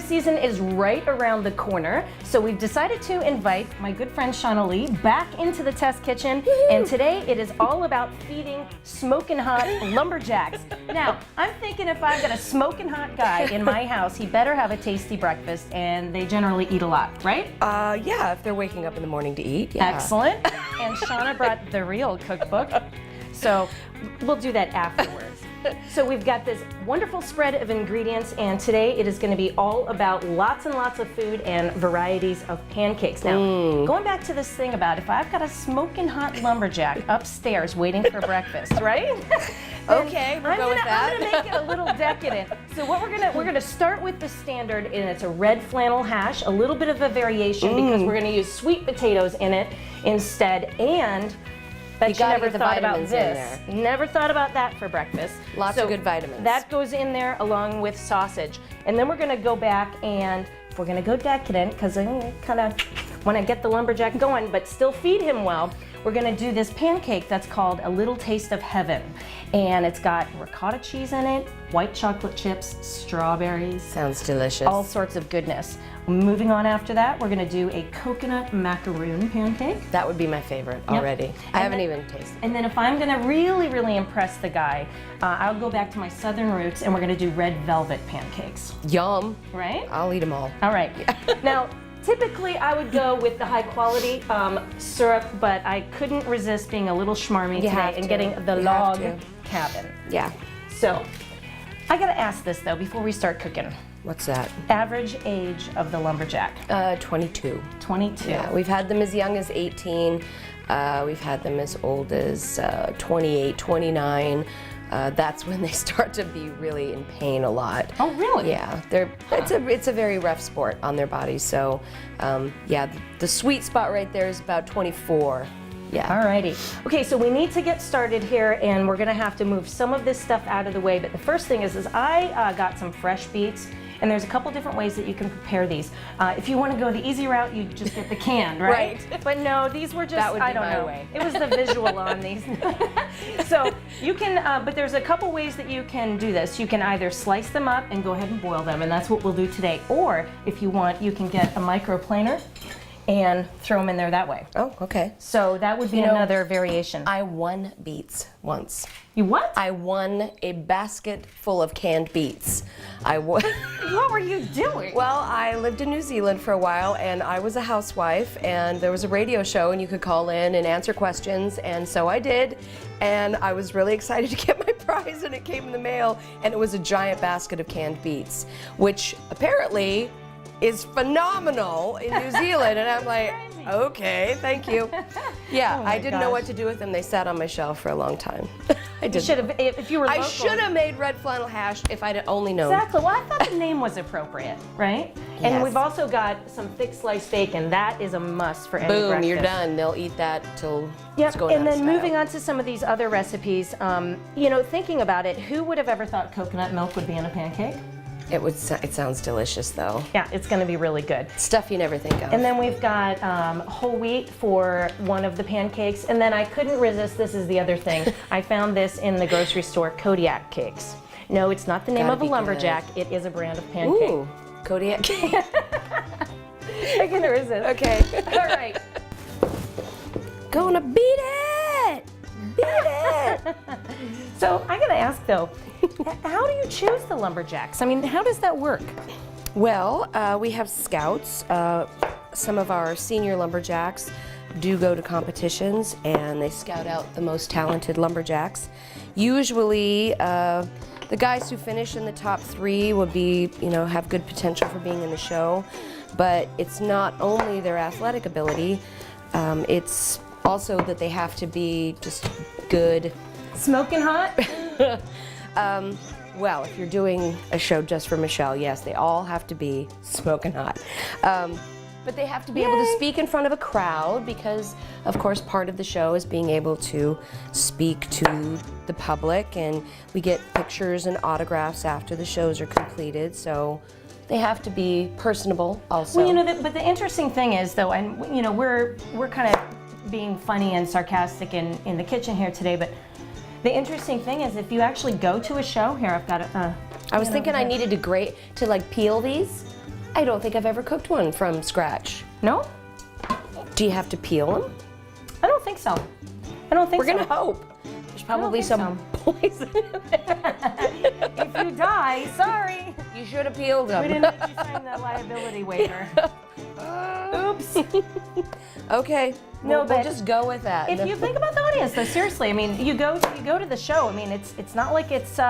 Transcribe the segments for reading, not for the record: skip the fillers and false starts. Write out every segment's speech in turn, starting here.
Christmas season is right around the corner, so we've decided to invite my good friend Shauna Lee back into the test kitchen. And today it is all about feeding smoking hot lumberjacks. Now, I'm thinking if I've got a smoking hot guy in my house, he better have a tasty breakfast, and they generally eat a lot, right? Yeah, if they're waking up in the morning to eat. Yeah. Excellent. And Shauna brought the real cookbook, so we'll do that afterwards. So we've got this wonderful spread of ingredients, and today it is going to be all about lots and lots of food and varieties of pancakes. Now, going back to this thing about if I've got a smoking hot lumberjack upstairs waiting for breakfast, right? Okay, we'll go with that. I'm gonna make it a little decadent. So what we're gonna start with the standard, and it's a red flannel hash, a little bit of a variation because we're gonna use sweet potatoes in it instead, and but you never thought about this. Never thought about that for breakfast. Lots of good vitamins. That goes in there along with sausage. And then we're gonna go back, and if we're gonna go decadent, because I kind of want to get the lumberjack going, but still feed him well, we're gonna do this pancake that's called A Little Taste of Heaven. And it's got ricotta cheese in it, white chocolate chips, strawberries. Sounds delicious. All sorts of goodness. Moving on after that, we're gonna do a coconut macaroon pancake. That would be my favorite already. I haven't even tasted. And then if I'm gonna really, really impress the guy, I'll go back to my southern roots, and we're gonna do red velvet pancakes. Yum. Right? I'll eat them all. All right. Now, typically I would go with the high quality syrup, but I couldn't resist being a little schmarmy today and getting the log cabin. Yeah. So, I gotta ask this though before we start cooking. What's that? Average age of the lumberjack? 22. 22. Yeah, we've had them as young as 18. We've had them as old as 28, 29. That's when they start to be really in pain a lot. Oh, really? Yeah, it's a very rough sport on their bodies. So, yeah, the sweet spot right there is about 24. Yeah. Alrighty. Okay, so we need to get started here, and we're gonna have to move some of this stuff out of the way. But the first thing is I got some fresh beets. And there's a couple different ways that you can prepare these. If you want to go the easy route, you just get the canned, right? But no, these were just, that would be I don't know. Way. It was the visual on these. So you can, but there's a couple ways that you can do this. You can either slice them up and go ahead and boil them, and that's what we'll do today. Or if you want, you can get a microplaner and throw them in there that way. Oh, okay. So that would be another variation. I won beets once. You what? I won a basket full of canned beets. I won. What were you doing? Well, I lived in New Zealand for a while, and I was a housewife, and there was a radio show, and you could call in and answer questions, and so I did, and I was really excited to get my prize, and it came in the mail, and it was a giant basket of canned beets, which apparently is phenomenal in New Zealand, and I'm like, okay, thank you. Yeah, I didn't know what to do with them. They sat on my shelf for a long time. You should have, if you were local. I should have made red flannel hash if I'd only known. Exactly. Well, I thought the name was appropriate, right? Yes. And we've also got some thick sliced bacon. That is a must for any breakfast. Boom, you're done. They'll eat that till it's going and out of then style. moving on to some of these other recipes, you know, thinking about it, who would have ever thought coconut milk would be in a pancake? It sounds delicious though. Yeah, it's going to be really good. Stuff you never think of. And then we've got whole wheat for one of the pancakes. And then I couldn't resist, this is the other thing. I found this in the grocery store, Kodiak cakes. No, it's not the name of a lumberjack. It is a brand of pancake. Ooh, Kodiak cake. I can resist. Okay. All right. Gonna beat it! Beat it! So I gotta ask though, how do you choose the lumberjacks? I mean, how does that work? Well, we have scouts. Some of our senior lumberjacks do go to competitions, and they scout out the most talented lumberjacks. Usually, the guys who finish in the top 3 would be, have good potential for being in the show. But it's not only their athletic ability, it's also that they have to be just good. Smoking hot? Well, if you're doing a show just for Michelle, yes, they all have to be smoking hot. But they have to be able to speak in front of a crowd because, of course, part of the show is being able to speak to the public, and we get pictures and autographs after the shows are completed, so they have to be personable also. Well, but the interesting thing is, though, and we're kind of being funny and sarcastic in the kitchen here today, but the interesting thing is if you actually go to a show, here I've got a... I was thinking I needed to peel these. I don't think I've ever cooked one from scratch. No? Do you have to peel them? I don't think so. I don't think We're gonna hope. There's probably some poison in there. If you die, sorry. You should have peeled them. We didn't make you sign the liability waiver. Oops. Okay. No, we'll but just go with that. If you think about the audience, though, seriously, I mean, you go to the show. I mean, it's not like it's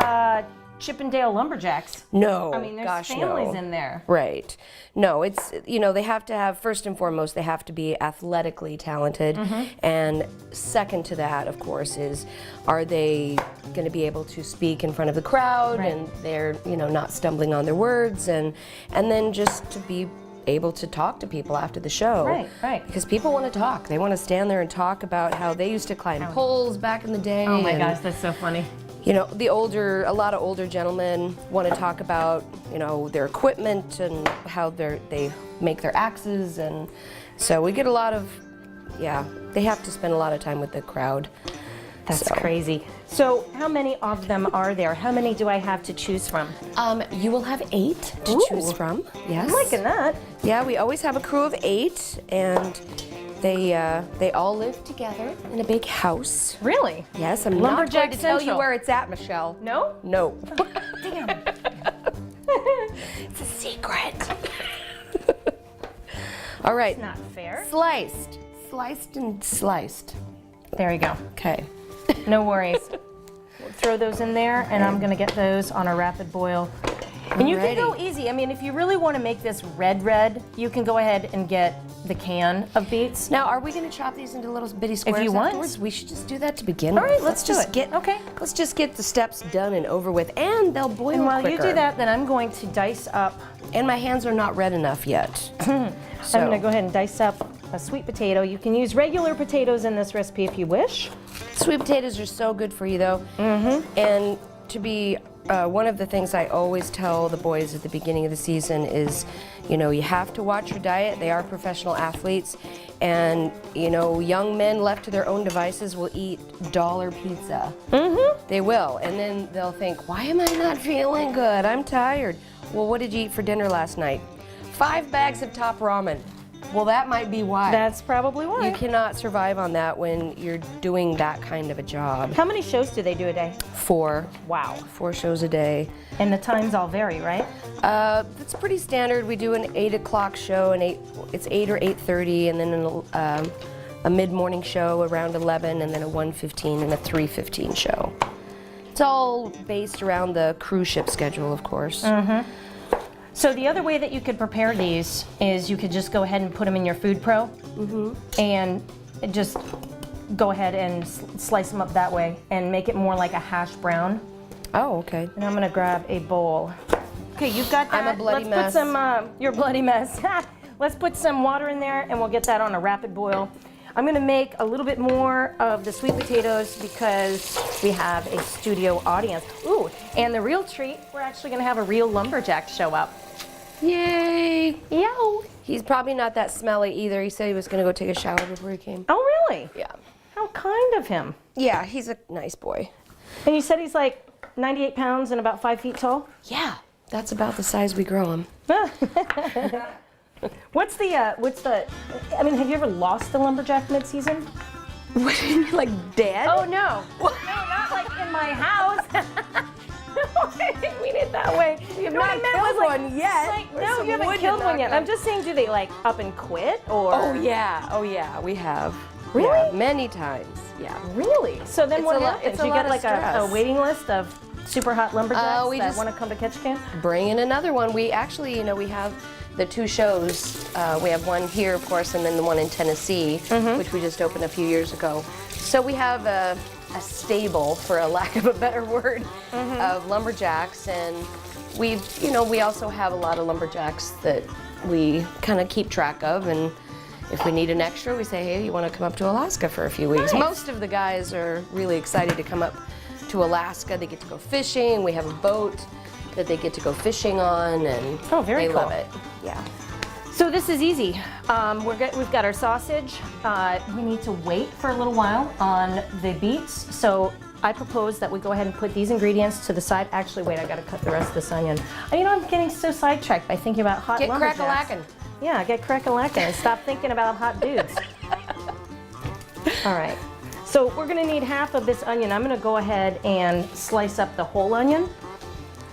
Chippendale Lumberjacks. No. I mean, there's gosh, families no. in there. Right. No, it's, you know, they have to have, first and foremost, they have to be athletically talented. And second to that, of course, is are they going to be able to speak in front of the crowd and they're, you know, not stumbling on their words, and then just to be able to talk to people after the show. Right, right. Because people want to talk. They want to stand there and talk about how they used to climb poles back in the day. Oh my and, gosh, that's so funny. you know, a lot of older gentlemen want to talk about, you know, their equipment and how they make their axes, and so we get a lot of, they have to spend a lot of time with the crowd. That's crazy. So how many of them are there? How many do I have to choose from? You will have 8 to choose from. Yes. I'm liking that. Yeah, we always have a crew of 8, and they all live together in a big house. Really? Yes, I'm not Lumberjack going to tell you Central. where it's at, Michelle. No? No. Damn. It's a secret. All right. Not fair. Sliced and sliced. There you go. Okay. No worries. We'll throw those in there, and I'm gonna get those on a rapid boil. And you can go easy. I mean, if you really want to make this red, you can go ahead and get the can of beets. Now, are we going to chop these into little bitty squares you want. afterwards? We should just do that to begin All with. right, let's do it. Let's just get the steps done and over with, and they'll boil And while quicker. you do that, then I'm going to dice up. And my hands are not red enough yet. So, I'm gonna go ahead and dice up a sweet potato. You can use regular potatoes in this recipe if you wish. Sweet potatoes are so good for you, though. And to be one of the things I always tell the boys at the beginning of the season is, you know, you have to watch your diet. They are professional athletes, and you know, young men left to their own devices will eat dollar pizza. They will, and then they'll think, why am I not feeling good? I'm tired. Well, what did you eat for dinner last night? 5 bags of top ramen. Well, that might be why. That's probably why. You cannot survive on that when you're doing that kind of a job. How many shows do they do a day? 4. Wow. 4 shows a day. And the times all vary, right? That's pretty standard. We do an 8 o'clock show, and it's 8 or 8:30, and then a mid-morning show around 11, and then a 1:15 and a 3:15 show. It's all based around the cruise ship schedule, of course. So the other way that you could prepare these is you could just go ahead and put them in your Food Pro and just go ahead and slice them up that way and make it more like a hash brown. Oh, okay. And I'm gonna grab a bowl. Okay, you've got that. I'm a bloody Let's put some, your bloody mess. Let's put some water in there and we'll get that on a rapid boil. I'm gonna make a little bit more of the sweet potatoes because we have a studio audience. Ooh, and the real treat, we're actually gonna have a real lumberjack show up. Yay! Yo! He's probably not that smelly either. He said he was going to go take a shower before he came. Oh, really? Yeah. How kind of him. Yeah, he's a nice boy. And you said he's like 98 pounds and about 5 feet tall? Yeah, that's about the size we grow him. What's the, I mean, have you ever lost a lumberjack mid-season? What do you mean, like dead? Oh, no. No, not like in my house. I didn't mean it that way. You've not killed one yet. Like, no, you haven't killed one yet. I'm just saying, do they like up and quit or? Oh yeah, we have. Really? Yeah, many times. Yeah. Really? So then It's what a lot- happens? it's a You lot get of like a stress. waiting list of super hot lumberjacks we that just- want to come to Ketchikan? Bring in another one. We actually, you know, we have the 2 shows. We have one here, of course, and then the one in Tennessee, which we just opened a few years ago. So we have a stable, for a lack of a better word, of lumberjacks, and we also have a lot of lumberjacks that we kind of keep track of, and if we need an extra, we say, hey, you want to come up to Alaska for a few weeks? Nice. Most of the guys are really excited to come up to Alaska. They get to go fishing. We have a boat that they get to go fishing on, and very they cool. love it. Yeah. So this is easy. We've got our sausage. We need to wait for a little while on the beets. So I propose that we go ahead and put these ingredients to the side. Actually, wait, I gotta cut the rest of this onion. You know, I'm getting so sidetracked by thinking about hot Get lumberjacks. crack-a-lackin'. Yeah, get crack-a-lackin' and stop thinking about hot dudes. All right, so we're gonna need half of this onion. I'm gonna go ahead and slice up the whole onion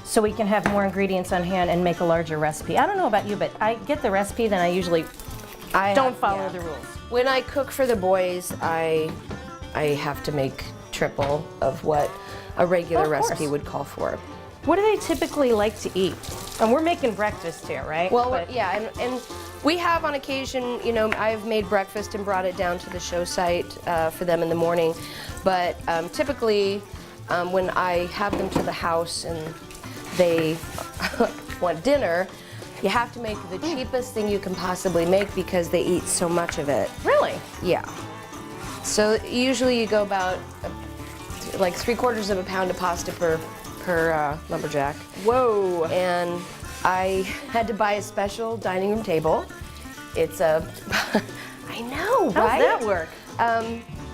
so we can have more ingredients on hand and make a larger recipe. I don't know about you, but I get the recipe, then I usually don't follow the rules. When I cook for the boys, I have to make triple of what a regular recipe would call for. What do they typically like to eat? And we're making breakfast here, right? Well, yeah, and we have on occasion, you know, I've made breakfast and brought it down to the show site for them in the morning. But typically, when I have them to the house and they want dinner, you have to make the cheapest thing you can possibly make because they eat so much of it. Really? Yeah. So usually you go about like 3/4 of a pound of pasta per lumberjack. Whoa. And I had to buy a special dining room table. It's a, I know, right? How's that work?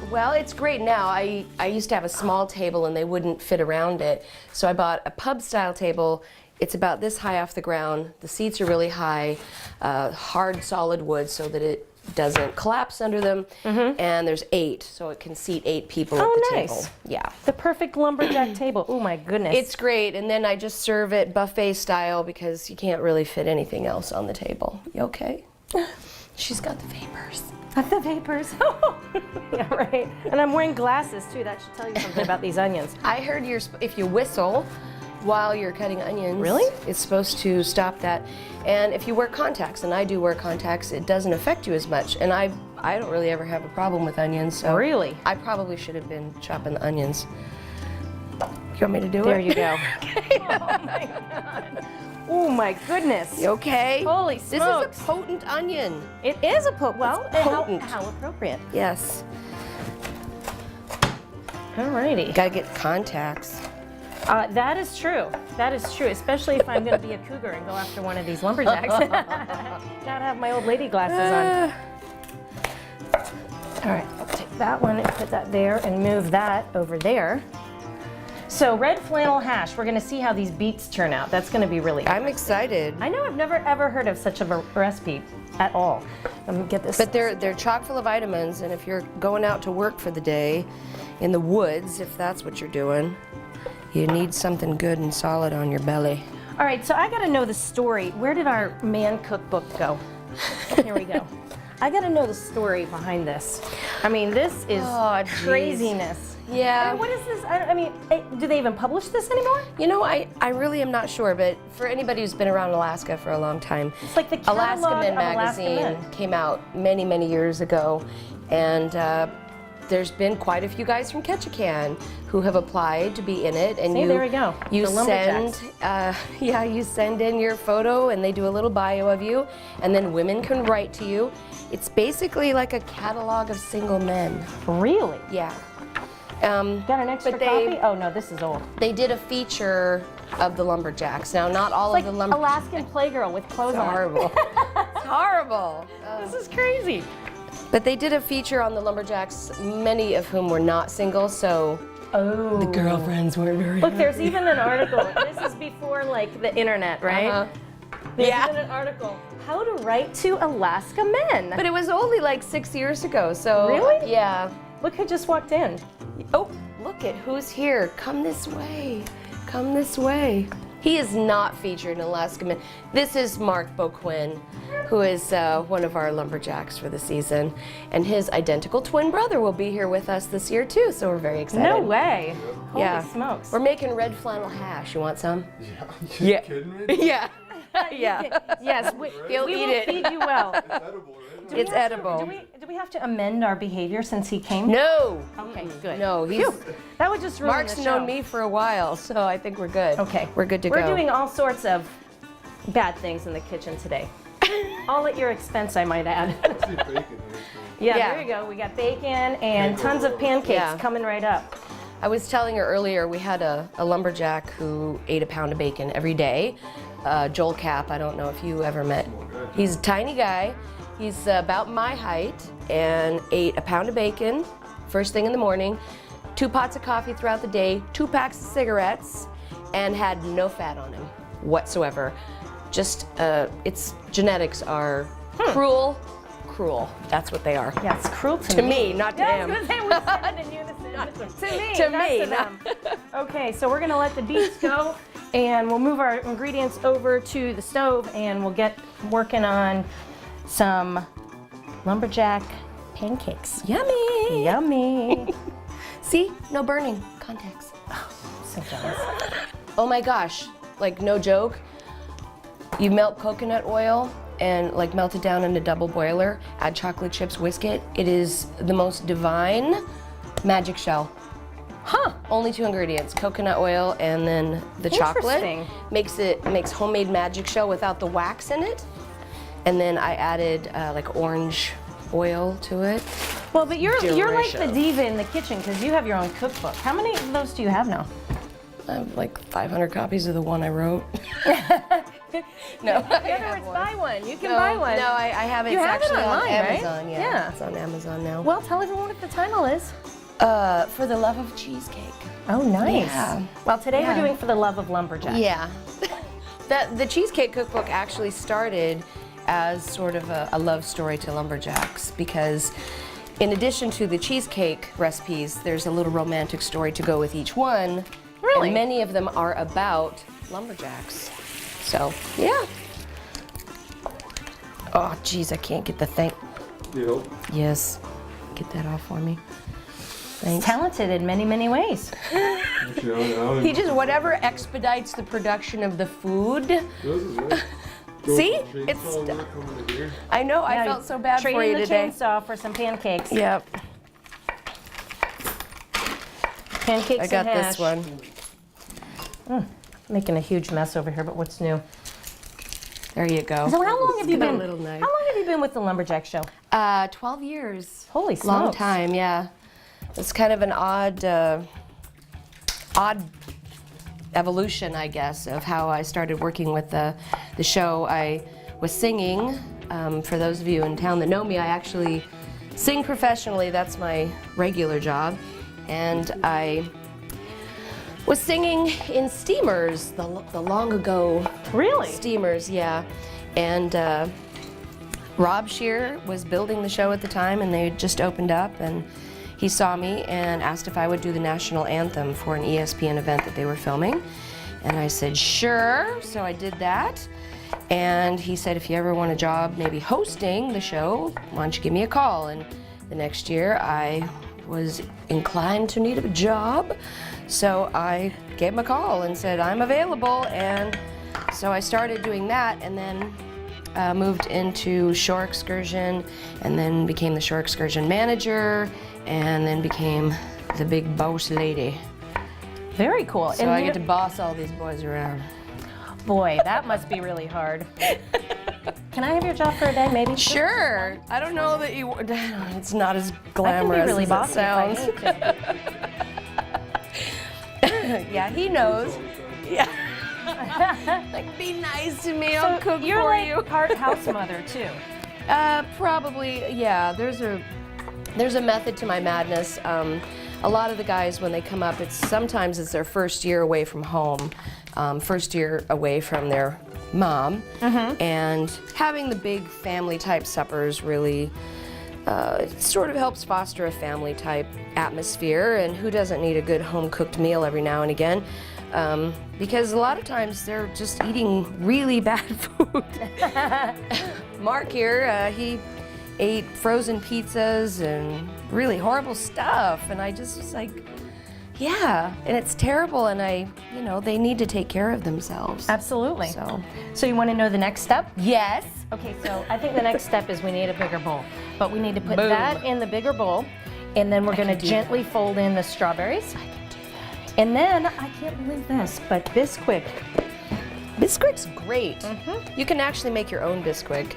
Well, it's great now. I used to have a small table and they wouldn't fit around it. So I bought a pub style table. It's about this high off the ground. The seats are really high, hard solid wood so that it doesn't collapse under them. And there's 8, so it can seat 8 people at the table. Yeah. The perfect lumberjack table. Oh my goodness. It's great, and then I just serve it buffet style because you can't really fit anything else on the table. You okay? She's got the vapors. The vapors. Yeah, right. And I'm wearing glasses too. That should tell you something about these onions. I heard if you whistle while you're cutting onions, really? It's supposed to stop that. And if you wear contacts, and I do wear contacts, it doesn't affect you as much. And I don't really ever have a problem with onions. So really? I probably should have been chopping the onions. You want me to do There it? you go. Okay. Oh my God. Oh my goodness. You okay? Holy smokes. This is a potent onion. It is a potent. Well, potent. How appropriate. Yes. Alrighty. Gotta get contacts. That is true. That is true, especially if I'm going to be a cougar and go after one of these lumberjacks. Gotta have my old lady glasses on. All right, I'll take that one and put that there and move that over there. So red flannel hash, we're going to see how these beets turn out. That's going to be really I'm excited. I know I've never ever heard of such a recipe at all. Let me get this. But they're chock full of vitamins, and if you're going out to work for the day in the woods, if that's what you're doing, you need something good and solid on your belly. All right, so I got to know the story. Where did our man cookbook go? Here we go. I got to know the story behind this. I mean, this is craziness. Yeah. I mean, what is this? I mean, do they even publish this anymore? You know, I really am not sure, but for anybody who's been around Alaska for a long time, It's like the catalog Alaskan Men of Alaskan magazine Men. came out many, many years ago, and there's been quite a few guys from Ketchikan who have applied to be in it. And See, there we go. You The send, Lumberjacks. you send in your photo, and they do a little bio of you, and then women can write to you. It's basically like a catalog of single men. Really? Yeah. Got an extra copy? Oh no, this is old. They did a feature of the Lumberjacks. Now, not all Like of the Lumberjacks. Alaskan Playgirl with clothes It's on. horrible. It's horrible. This is crazy. But they did a feature on the Lumberjacks, many of whom were not single, so Oh. the girlfriends weren't very Look, there's even an article. This is before like the internet, right? There's even an article. How to write to Alaska men. But it was only like 6 years ago, so. Really? Yeah. Look who just walked in. Oh, look at who's here. Come this way. Come this way. He is not featured in Alaska Men. This is Mark Boquin, who is one of our lumberjacks for the season. And his identical twin brother will be here with us this year too, so we're very excited. No way. Yeah. Holy smokes. We're making red flannel hash. You want some? You Yeah. kidding me? Yeah. Yeah. Yes, He'll we eat will it. feed you well. It's edible, right? Do we It's have to- edible. do we have to amend our behavior since he came? No. Okay, good. No, he's. That would just ruin Mark's the show. known me for a while, so I think we're good. Okay. We're good to We're go. doing all sorts of bad things in the kitchen today. All at your expense, I might add. See bacon in this thing. Yeah, Yeah. there you go. We got bacon and tons of pancakes Yeah. coming right up. I was telling her earlier, we had a lumberjack who ate a pound of bacon every day. Joel Cap, I don't know if you ever met. He's a tiny guy. He's about my height and ate a pound of bacon first thing in the morning. 2 pots of coffee throughout the day, 2 packs of cigarettes, and had no fat on him whatsoever. Just, its genetics are cruel. That's what they are. Yeah, it's cruel to To me, not to Yeah, I him. was gonna say, we said it in unison. To me, To not me, to them. Okay, so we're gonna let the beets go, and we'll move our ingredients over to the stove, and we'll get working on some lumberjack pancakes. Yummy. Yummy. See, no burning. Contacts. So jealous. Oh my gosh, like no joke. You melt coconut oil and like melt it down in a double boiler, add chocolate chips, whisk it. It is the most divine magic shell. Huh. Only 2 ingredients, coconut oil and then the chocolate. Interesting. Makes homemade magic shell without the wax in it. And then I added like orange oil to it. Well, but you're like the Delicious. diva in the kitchen because you have your own cookbook. How many of those do you have now? I have like 500 copies of the one I wrote. No. In other words, buy one. You can buy one. No, I have it. You It's have it actually online, on right? Amazon. Yeah. It's on Amazon now. Well, tell everyone what the title is. For the love of cheesecake. Oh, nice. Yeah. Well, today we're Yeah. doing For the Love of Lumberjack. Yeah. The cheesecake cookbook actually started as sort of a love story to lumberjacks because in addition to the cheesecake recipes, there's a little romantic story to go with each one. Really? And many of them are about lumberjacks. So, yeah. Oh, geez, I can't get the thing. Yep. Yes. Get that off for me. Thanks. Talented in many, many ways. Actually, I don't He even- just, whatever expedites the production of the food. See? It's- I know, I Yeah, felt so bad for you Trading the today. chainsaw for some pancakes. Yep, Pancakes I got and this hash. one. Making a huge mess over here, but what's new? There you go. So how long have you Got a been? little knife. How long have you been with the Lumberjack Show? 12 years. Holy Long smokes. time, yeah. It's kind of an odd evolution, I guess, of how I started working with the show. I was singing. For those of you in town that know me, I actually sing professionally. That's my regular job. And I was singing in steamers, the long ago Really? steamers, yeah. And Rob Shear was building the show at the time, and they had just opened up, and he saw me and asked if I would do the national anthem for an ESPN event that they were filming. And I said, sure. So I did that. And he said, if you ever want a job maybe hosting the show, why don't you give me a call? And the next year I was inclined to need a job. So I gave him a call and said, I'm available. And so I started doing that, and then moved into Shore Excursion, and then became the Shore Excursion manager, and then became the big boss lady. Very cool. So I get to boss all these boys around. Boy, that must be really hard. Can I have your job for a day, maybe? Sure. I don't know that you. It's not as I can be glamorous really as bossy it sounds. if I need to. Yeah, he knows. Yeah. Like, be nice to me. I'll cook You're for like you. part house mother too. Probably, yeah. There's a method to my madness. A lot of the guys, when they come up, sometimes it's their first year away from home, first year away from their mom, and having the big family type suppers really it sort of helps foster a family type atmosphere. And who doesn't need a good home cooked meal every now and again? Because a lot of times they're just eating really bad food. Mark here, he ate frozen pizzas and really horrible stuff, and I just was like, yeah, and it's terrible, and they need to take care of themselves. Absolutely. So, So you want to know the next step? yes. Okay, so I think the next step is we need a bigger bowl. But we need to put Boom. that in the bigger bowl, and then we're going to do gently fold in the strawberries. I can do that. And then, I can't believe this, but Bisquick. Bisquick's great. You can actually make your own Bisquick.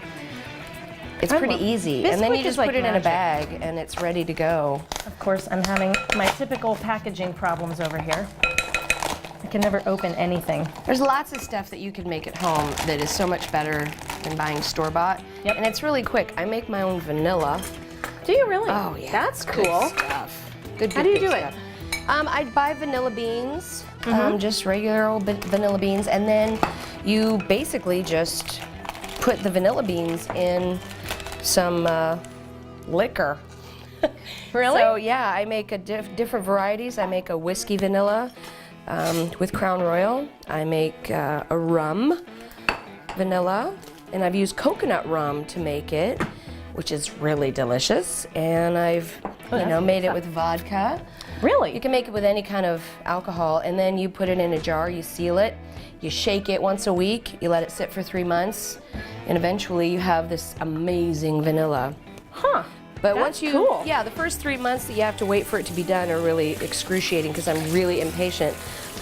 It's I pretty love- easy, and then Bisquick you is just like put it in a magic. bag, and it's ready to go. Of course, I'm having my typical packaging problems over here. I can never open anything. There's lots of stuff that you can make at home that is so much better than buying store-bought. Yep. And it's really quick. I make my own vanilla. Do you really? Oh yeah, That's good cool. stuff. Good. How do you good do it? stuff. I'd buy vanilla beans, just regular old vanilla beans, and then you basically just put the vanilla beans in some liquor. Really? So yeah, I make a different varieties. I make a whiskey vanilla with Crown Royal. I make a rum vanilla, and I've used coconut rum to make it, which is really delicious. And I've made it with vodka. Really? You can make it with any kind of alcohol, and then you put it in a jar, you seal it, you shake it once a week, you let it sit for 3 months, and eventually you have this amazing vanilla. Huh. But That's once you, cool. yeah, the first 3 months that you have to wait for it to be done are really excruciating because I'm really impatient.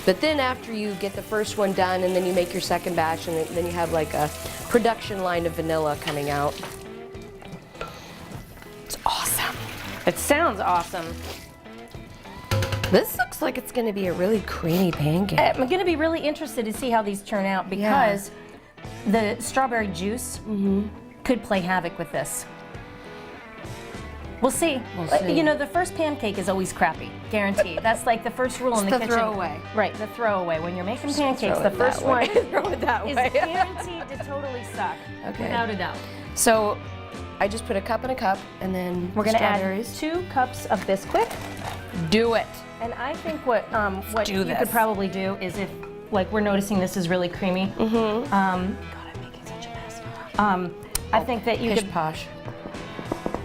But then after you get the first one done and then you make your second batch and then you have like a production line of vanilla coming out. It's awesome. It sounds awesome. This looks like it's going to be a really creamy pancake. I'm going to be really interested to see how these turn out because the strawberry juice could play havoc with this. We'll see. You know, the first pancake is always crappy, guaranteed. That's like the first rule in the kitchen. throwaway. Right, the throwaway. When you're making pancakes, throw the it first that way. one Throw it that is way. guaranteed to totally suck, Okay. without a doubt. So I just put a cup in a cup and then We're going to add strawberries. 2 cups of Bisquick. Do it. And I think what do you this. could probably do is if, like, we're noticing this is really creamy. God, I'm making such a mess. I think that you Pish could, posh.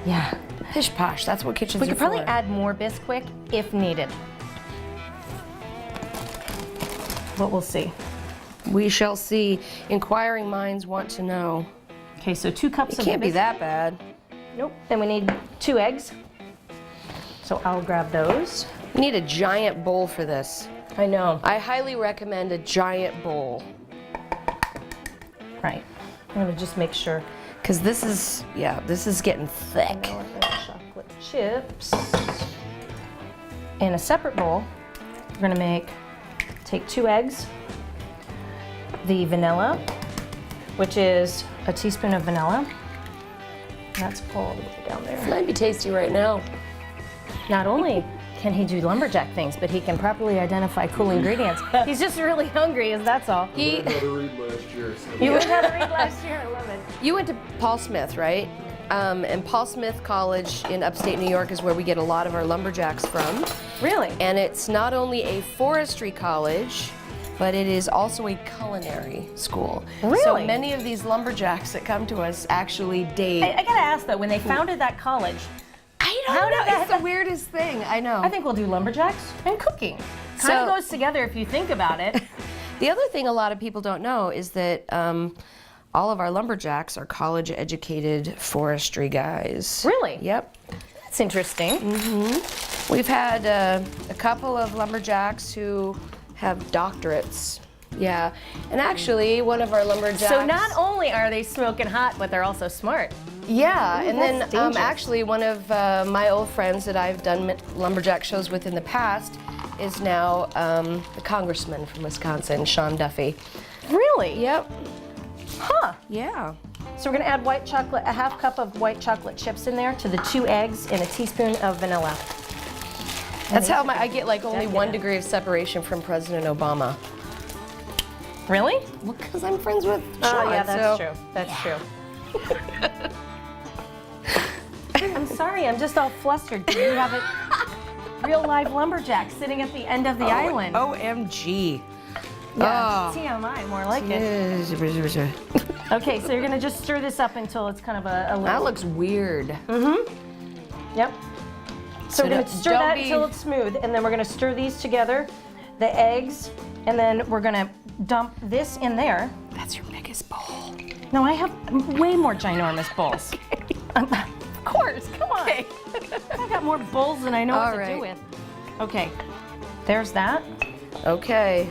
yeah. Pish posh. That's what kitchens We are could probably for. add more Bisquick if needed. But we'll see. We shall see. Inquiring minds want to know. Okay, so 2 cups It of can't be Bisquick. that bad. Nope. Then we need 2 eggs. So I'll grab those. We need a giant bowl for this. I know. I highly recommend a giant bowl. Right. I'm gonna just make sure. Because this is getting thick. Vanilla and chocolate chips. In a separate bowl, we're gonna take 2 eggs, the vanilla, which is a teaspoon of vanilla. That's all the way down It there. might be tasty right now. Not only can he do lumberjack things, but he can properly identify cool ingredients. He's just really hungry, that's all. I learned how to read last year. So. You learned how to read last year, I love it. You went to Paul Smith, right? And Paul Smith College in upstate New York is where we get a lot of our lumberjacks from. Really? And it's not only a forestry college, but it is also a culinary school. Really? So many of these lumberjacks that come to us actually date. I gotta ask though, when they founded that college, I How did that- It's the weirdest thing. I know. I think we'll do lumberjacks and cooking. Kind of So- goes together if you think about it. The other thing a lot of people don't know is that all of our lumberjacks are college-educated forestry guys. Really? Yep. That's interesting. We've had a couple of lumberjacks who have doctorates. Yeah. And actually, one of our lumberjacks. So not only are they smoking hot, but they're also smart. Yeah, and then that's dangerous. actually one of my old friends that I've done lumberjack shows with in the past is now the congressman from Wisconsin, Sean Duffy. Really? Yep. Huh. Yeah. So we're gonna add white chocolate, a half cup of white chocolate chips in there to the 2 eggs and a teaspoon of vanilla. That's how I get like only Definitely. 1 degree of separation from President Obama. Really? Well, because I'm friends with Sean. Oh yeah, that's so. true. That's true. I'm sorry, I'm just all flustered. Do you have a real live lumberjack sitting at the end of the island? OMG. Yeah, TMI, more like it. Oh. Okay, so you're gonna just stir this up until it's kind of a little. That looks weird. Yep. So we're gonna don't- stir don't that be- until it's smooth, and then we're gonna stir these together, the eggs, and then we're gonna dump this in there. That's your biggest bowl. No, I have way more ginormous bowls. Of course, come on. I got more bowls than I know what All to do right. with. Okay, there's that. Okay.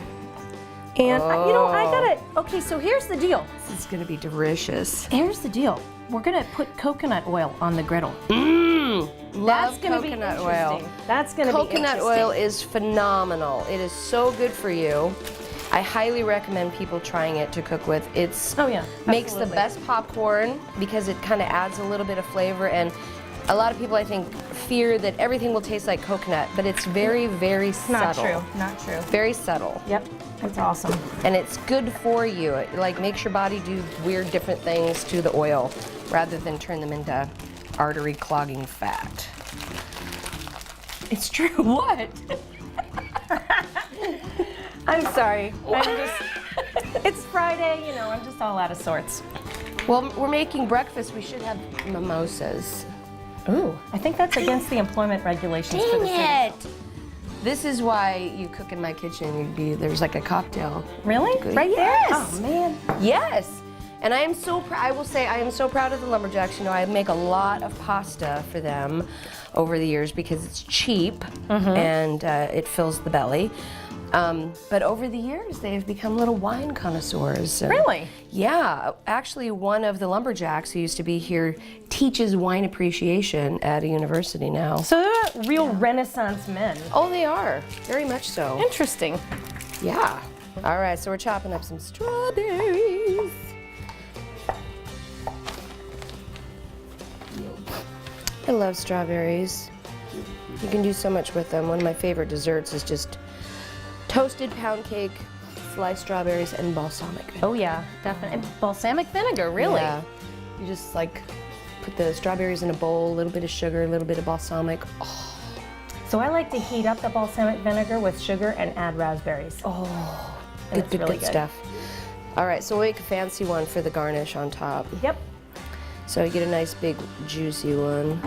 And you know, I gotta. Okay, so here's the deal. This is gonna be delicious. Here's the deal. We're gonna put coconut oil on the griddle. Love That's gonna coconut be oil. interesting. That's gonna be Coconut interesting. oil is phenomenal. It is so good for you. I highly recommend people trying it to cook with. It's Oh yeah, makes the absolutely. best popcorn because it kind of adds a little bit of flavor, and A lot of people, I think, fear that everything will taste like coconut, but it's very, very Not subtle. true. Not true. Very subtle. Yep. That's awesome. And it's good for you. It like makes your body do weird different things to the oil rather than turn them into artery clogging fat. It's true. What? I'm sorry. It's Friday, you know, I'm just all out of sorts. Well, we're making breakfast. We should have mimosas. Ooh, I think that's against the employment regulations for the city. Dang it! This is why you cook in my kitchen. There's like a cocktail. Really? Good. Right there? Yes. Oh, man. Yes. And I am so I will say I am so proud of the Lumberjacks. You know, I make a lot of pasta for them over the years because it's cheap and it fills the belly. But over the years, they've become little wine connoisseurs. Really? Yeah. Actually, one of the Lumberjacks who used to be here teaches wine appreciation at a university now. So they're real Renaissance men. Oh, they are. Very much so. Interesting. Yeah. All right, so we're chopping up some strawberries. I love strawberries. You can do so much with them. One of my favorite desserts is just toasted pound cake, sliced strawberries, and balsamic vinegar. Oh yeah, definitely. And balsamic vinegar, really? Yeah. You just like put the strawberries in a bowl, a little bit of sugar, a little bit of balsamic. Oh, So I like to heat up the balsamic vinegar with sugar and add raspberries. oh. And Good, it's good, really good good. stuff. All right, so we'll make a fancy one for the garnish on top. Yep. So you get a nice big juicy one.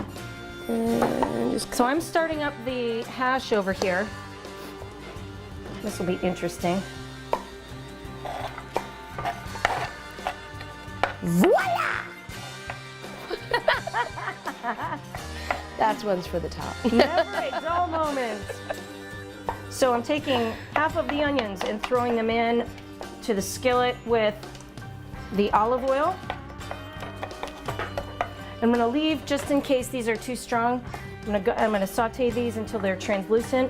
And just So I'm starting up the hash over here. This will be interesting. voila! That's one's for the top. Never a dull moment. So I'm taking half of the onions and throwing them in to the skillet with the olive oil. I'm gonna leave, just in case these are too strong, I'm gonna saute these until they're translucent.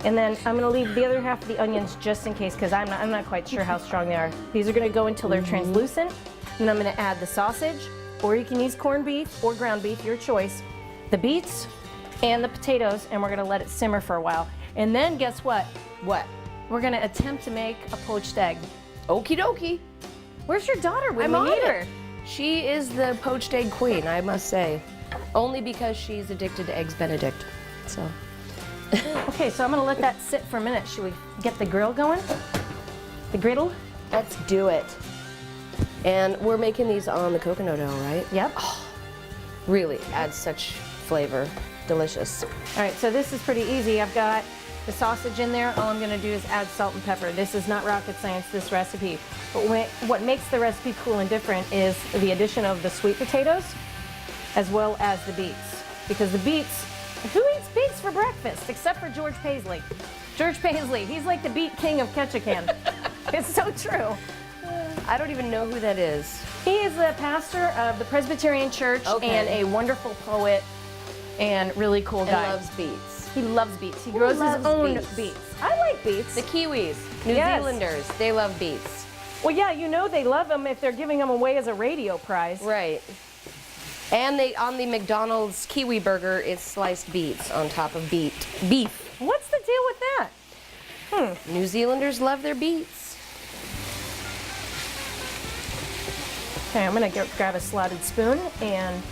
And then I'm gonna leave the other half of the onions just in case, because I'm not quite sure how strong they are. These are gonna go until they're translucent. And I'm gonna add the sausage, or you can use corned beef or ground beef, your choice, the beets, and the potatoes, and we're gonna let it simmer for a while. And then guess what? What? We're gonna attempt to make a poached egg. Okie dokie. Where's your daughter when I'm we on need it. her? She is the poached egg queen, I must say. Only because she's addicted to Eggs Benedict. So. Okay, so I'm gonna let that sit for a minute. Should we get the grill going? The griddle? Let's do it. And we're making these on the coconut oil, right? Yep. Really adds such flavor. Delicious. All right, so this is pretty easy. I've got the sausage in there. All I'm gonna do is add salt and pepper. This is not rocket science, this recipe. But what makes the recipe cool and different is the addition of the sweet potatoes as well as the beets. Because the beets, who eats beets for breakfast except for George Paisley? George Paisley, he's like the beet king of Ketchikan. It's so true. I don't even know who that is. He is the pastor of the Presbyterian Church and a wonderful poet and really cool guy. And loves beets. He loves beets. He grows his loves own beets? beets. I like beets. The Kiwis, New Yes. Zealanders, they love beets. Well, yeah, you know they love them if they're giving them away as a radio prize. Right. And they on the McDonald's Kiwi burger, it's sliced beets on top of beef. What's the deal with that? New Zealanders love their beets. Okay, I'm gonna grab a slotted spoon and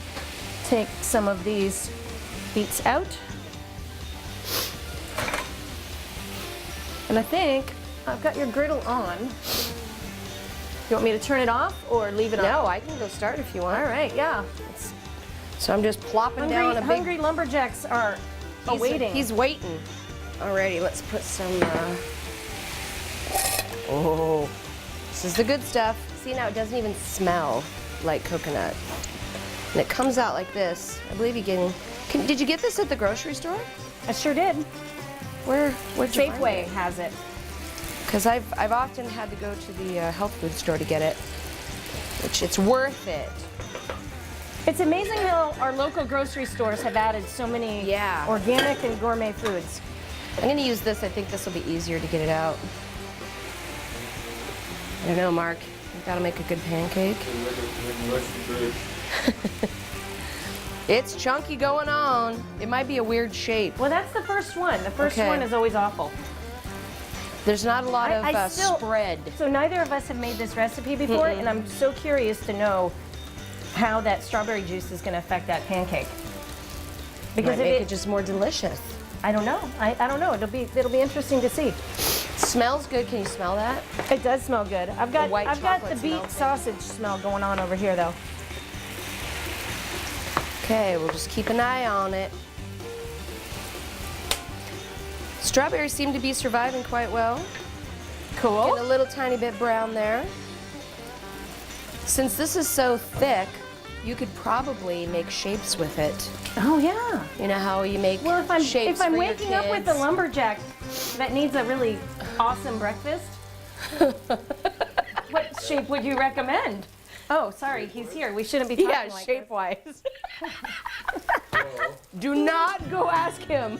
take some of these beets out. And I think I've got your griddle on. You want me to turn it off or leave it on? No, I can go start if you want. All right, yeah. So I'm just plopping down a big. Hungry lumberjacks are awaiting. He's waiting. Alrighty, let's put some. Oh, this is the good stuff. See, now it doesn't even smell like coconut, and it comes out like this. I believe you did you get this at the grocery store? I sure did. Where'd you find Safeway it? has it. Because I've often had to go to the health food store to get it, which it's worth it. It's amazing how our local grocery stores have added so many organic and gourmet foods. I'm gonna use this. I think this will be easier to get it out. I don't know, Mark. You've got to make a good pancake. It's chunky going on. It might be a weird shape. Well, that's the first one. The first Okay. one is always awful. There's not a lot of I still- spread. So neither of us have made this recipe before, and I'm so curious to know how that strawberry juice is going to affect that pancake. Because Because make it just more delicious. I don't know. I don't know. It'll be interesting to see. Smells good. Can you smell that? It does smell good. I've got white I've got the chocolate beet smells sausage smell going on over here though. Okay, we'll just keep an eye on it. Strawberries seem to be surviving quite well. Cool. Getting a little tiny bit brown there. Since this is so thick, you could probably make shapes with it. Oh yeah. You know how you make Well, shapes if I'm for your waking up with a kids? lumberjack that needs a really awesome breakfast, what shape would you recommend? Oh, sorry, he's here. We shouldn't be talking Yeah, like this. shape-wise. Do not go ask him.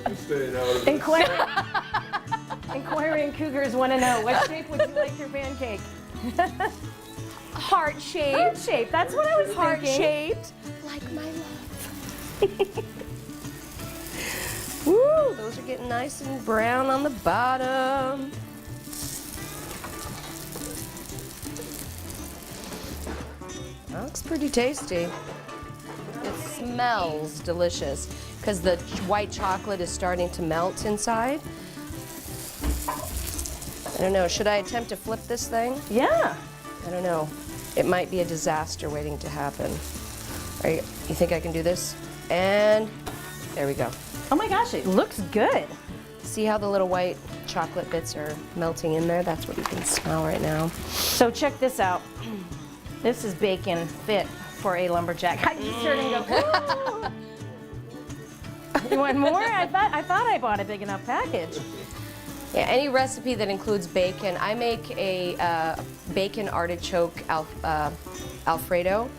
I'm staying out of it. Inquiring cougars want to know, what shape would you like your pancake? Heart shape. Heart shape. That's what I was Heart thinking. shaped. Like my love. Woo, those are getting nice and brown on the bottom. That looks pretty tasty. It smells delicious because the white chocolate is starting to melt inside. I don't know, should I attempt to flip this thing? Yeah. I don't know. It might be a disaster waiting to happen. You think I can do this? And there we go. Oh my gosh, it looks good. See how the little white chocolate bits are melting in there? That's what you can smell right now. So check this out. This is bacon fit for a lumberjack. I just heard him go, ooh. You want more? I thought I bought a big enough package. Yeah, any recipe that includes bacon. I make a bacon artichoke Alfredo,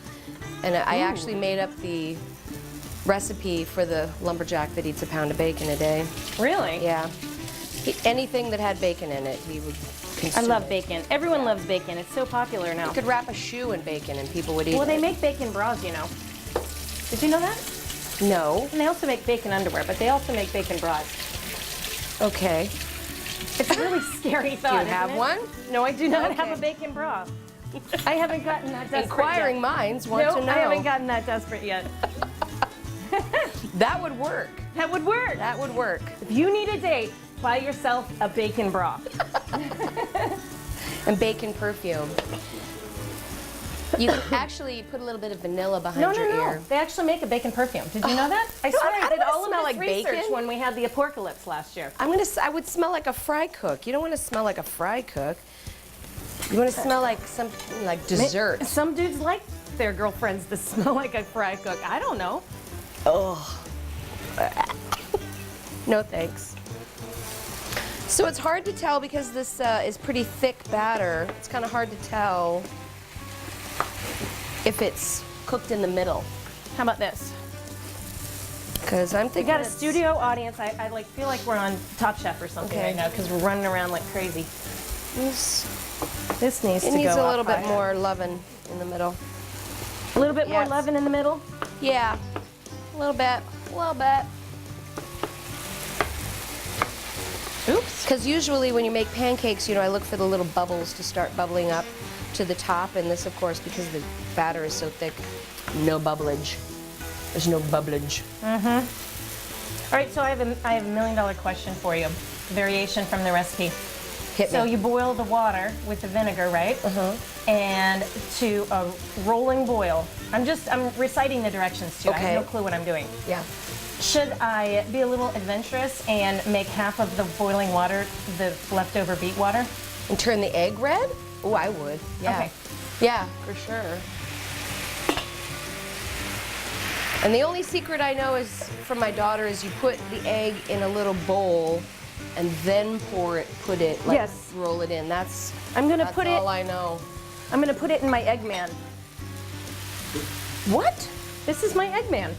and I actually made up the recipe for the lumberjack that eats a pound of bacon a day. Really? Yeah. Anything that had bacon in it, he would I consume love it. bacon. Everyone loves bacon. It's so popular now. You could wrap a shoe in bacon and people would eat Well, they it. make bacon bras, you know. Did you know that? No. And they also make bacon underwear, but they also make bacon bras. Okay. It's a really scary thought. Do you isn't have it? one? No, I do not have Okay. a bacon bra. I haven't gotten that desperate Inquiring yet. minds want No, to know. I haven't gotten that desperate yet. That would work. That would work. That would work. If you need a date, buy yourself a bacon bra. And bacon perfume. You can actually put a little bit of vanilla behind No, your no, no. ear. They actually make a bacon perfume. Did you know that? I swear I I don't did wanna all smell of like this research bacon. when we had the apocalypse last year. I would smell like a fry cook. You don't want to smell like a fry cook. You want to smell like something like dessert. Some dudes like their girlfriends to smell like a fry cook. I don't know. Oh. No thanks. So it's hard to tell because this is pretty thick batter. It's kind of hard to tell if it's cooked in the middle. How about this? Because I'm We thinking got a it's- studio audience. I like feel like we're on Top Chef or something Okay. right now because we're running around like crazy. This- This needs It to needs go a little up bit higher. more loving in the middle. A little bit more Yes. loving in the middle. Yeah, a little bit, a little bit. Oops. Because usually when you make pancakes, you know, I look for the little bubbles to start bubbling up to the top, and this, of course, because the batter is so thick, no bubblage. There's no bubblage. All right, so I have a $1 million question for you. Variation from the recipe. Hit So me. you boil the water with the vinegar, right? Uh-huh. And to a rolling boil. I'm reciting the directions to you. I Okay. have no clue what I'm doing. Yeah. Should I be a little adventurous and make half of the boiling water the leftover beet water? And turn the egg red? Oh, I would. Yeah. Okay. Yeah, for sure. And the only secret I know is from my daughter is you put the egg in a little bowl and then put it, like Yes. roll it in. That's I'm gonna that's put all it. I know. I'm gonna put it in my Eggman. What? This is my Eggman.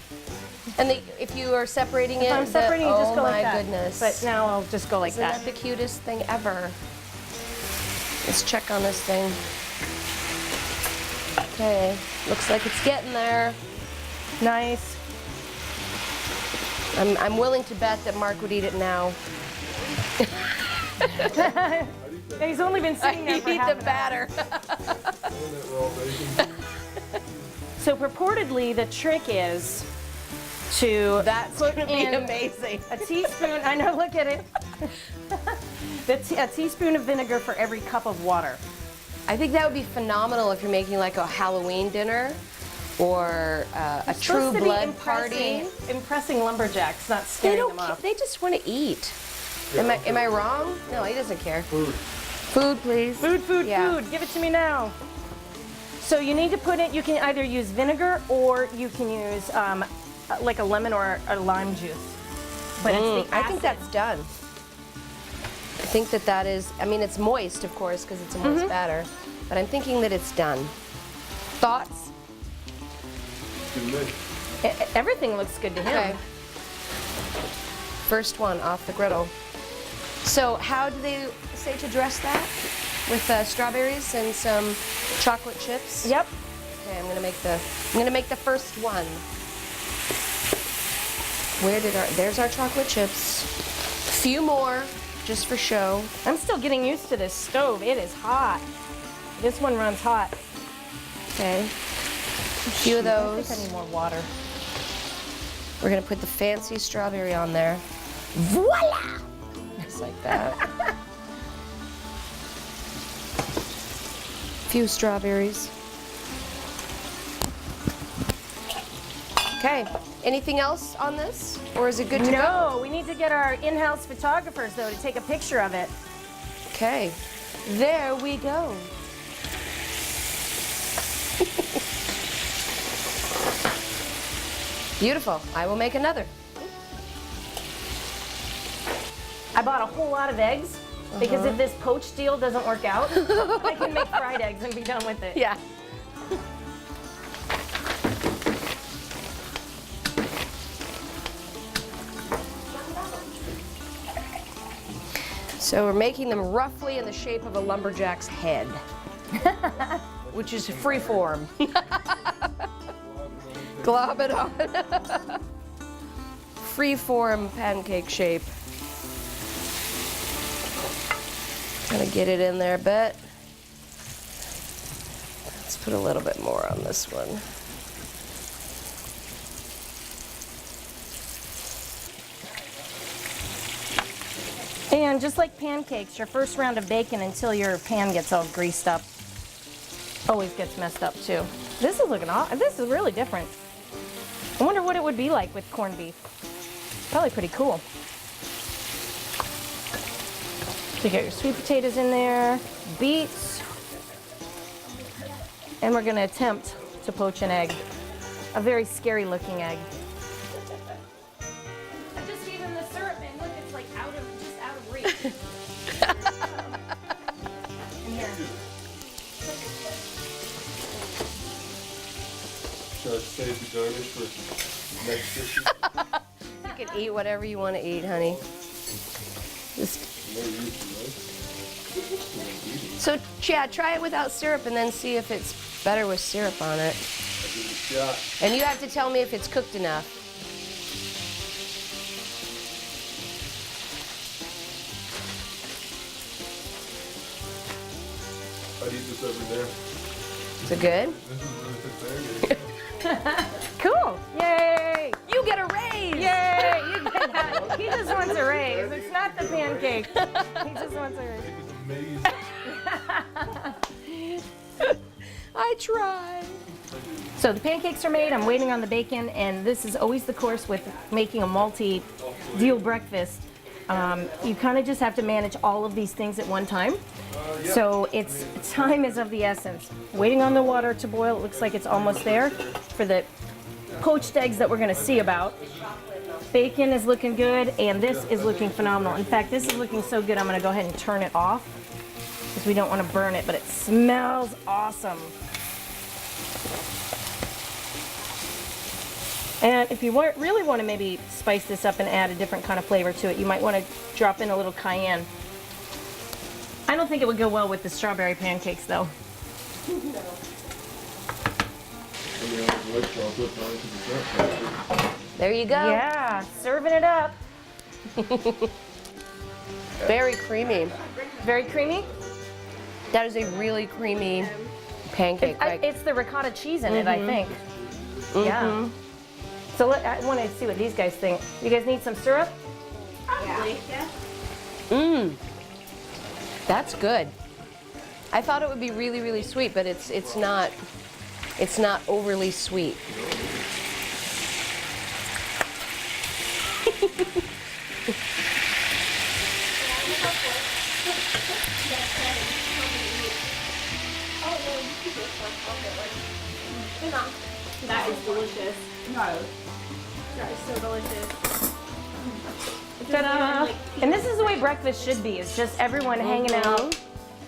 And if you are separating it, If I'm separating, oh just go like that. my goodness. But now I'll just go like Isn't that. that the cutest thing ever? Let's check on this thing. Okay, looks like it's getting there. Nice. I'm willing to bet that Mark would eat it now. He's only been sitting there for Eat half the an hour. batter. So purportedly, the trick is to That's put gonna be in amazing. a teaspoon. I know. Look at it. A teaspoon of vinegar for every cup of water. I think that would be phenomenal if you're making like a Halloween dinner or a True Supposed to be Blood party. impressing lumberjacks, not They scaring don't. them off. They just want to eat. Am I wrong? No, he doesn't care. Food, please. Food, Yeah. food. Give it to me now. So you need to put it. You can either use vinegar or you can use like a lemon or a lime juice. But it's the I think acid. that's done. I think that is. I mean, it's moist, of course, because it's a moist batter. But I'm thinking that it's done. Thoughts? Everything looks good to him. Okay. First one off the griddle. So how do they say to dress that? With strawberries and some chocolate chips? Yep. Okay, I'm gonna make the first one. There's our chocolate chips. A few more, just for show. I'm still getting used to this stove. It is hot. This one runs hot. Okay. A few of I those. think I need more water. We're gonna put the fancy strawberry on there. Voila! Just like that. Few strawberries. Okay. Anything else on this? Or is it good to go? No, we need to get our in-house photographers though to take a picture of it. Okay. There we go. Beautiful. I will make another. I bought a whole lot of eggs because if this poached deal doesn't work out, I can make fried eggs and be done with it. Yeah. So we're making them roughly in the shape of a lumberjack's head, which is free form. Glob it on. Free form pancake shape. Kind of get it in there a bit. Let's put a little bit more on this one. And just like pancakes, your first round of bacon until your pan gets all greased up always gets messed up too. This is looking awesome. This is really different. I wonder what it would be like with corned beef. Probably pretty cool. So you got your sweet potatoes in there, beets, and we're going to attempt to poach an egg. A very scary looking egg. I just gave him the syrup and look, it's like just out of reach. In here. Should I save the garnish for next dish? You can eat whatever you want to eat, honey. Just so, yeah, try it without syrup and then see if it's better with syrup on it. Yeah. And you have to tell me if it's cooked enough. I'd eat this every day. Is it good? This is really good pancake. Cool! Yay! You get a raise! Yay! You get that. He just wants a raise. It's not the pancake. He just wants a raise. It's amazing. I try. So the pancakes are made. I'm waiting on the bacon, and this is always the course with making a multi-deal breakfast. You kind of just have to manage all of these things at one time. So time is of the essence. Waiting on the water to boil. It looks like it's almost there for the poached eggs that we're going to see about. Bacon is looking good, and this is looking phenomenal. In fact, this is looking so good, I'm going to go ahead and turn it off because we don't want to burn it, but it smells awesome. And if you really want to maybe spice this up and add a different kind of flavor to it, you might want to drop in a little cayenne. I don't think it would go well with the strawberry pancakes, though. mean, I was white chocolate, now it's a dessert. There you go. Yeah, serving it up. Very creamy. Very creamy. That is a really creamy pancake. It's the ricotta cheese in it, I think. Yeah. So I want to see what these guys think. You guys need some syrup? Probably, yeah. That's good. I thought it would be really, really sweet, but it's not overly sweet. That is delicious. No. That is so delicious. Ta-da! And this is the way breakfast should be. It's just everyone hanging out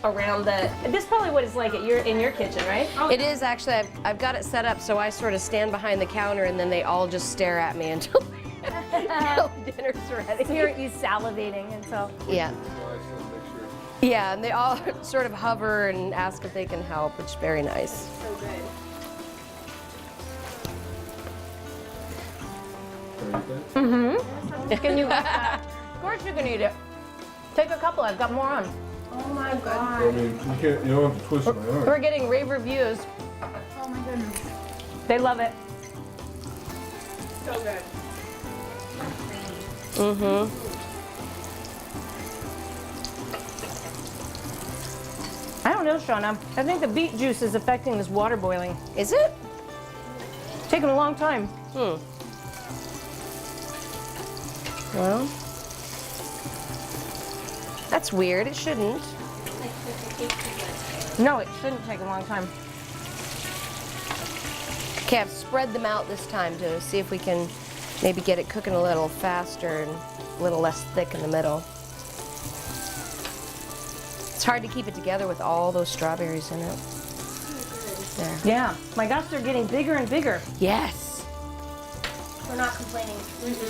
around the. This is probably what it's like in your kitchen, right? It is actually. I've got it set up so I sort of stand behind the counter and then they all just stare at me until dinner's ready. Hear you salivating, and so. Yeah. Nice, let's make sure. Yeah, and they all sort of hover and ask if they can help, which is very nice. So good. Can you? Of course you can eat it. Take a couple. I've got more on. Oh my I god. mean, you don't have to twist my arm. We're getting rave reviews. Oh my goodness. They love it. So good. I don't know, Shauna. I think the beet juice is affecting this water boiling. Is it? It's taking a long time. Well, that's weird. It shouldn't. No, it shouldn't take a long time. Okay, I've spread them out this time to see if we can maybe get it cooking a little faster and a little less thick in the middle. It's hard to keep it together with all those strawberries in it. There. Yeah. My gosh, they're getting bigger and bigger. Yes. We're not complaining.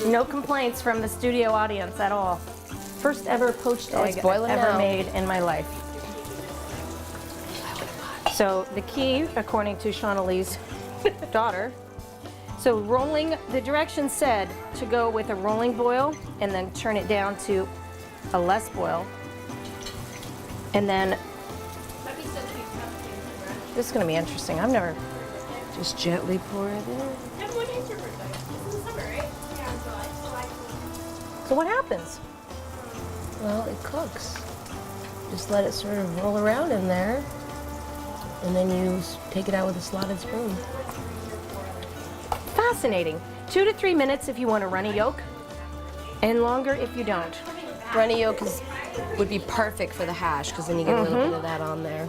No complaints from the studio audience at all. First ever poached Oh, it's egg I've boiling ever now. made in my life. So the key, according to Shauna Lee's daughter, so rolling, the directions said to go with a rolling boil and then turn it down to a less boil. And then, this is gonna be interesting. I've never, Just gently pour it in. When is your birthday? It's in the summer, right? Yeah, in July. so what happens? Well, it cooks. Just let it sort of roll around in there. And then you take it out with a slotted spoon. Fascinating. 2 to 3 minutes if you want a runny yolk, and longer if you don't. Runny yolk would be perfect for the hash because then you get a little bit of that on there.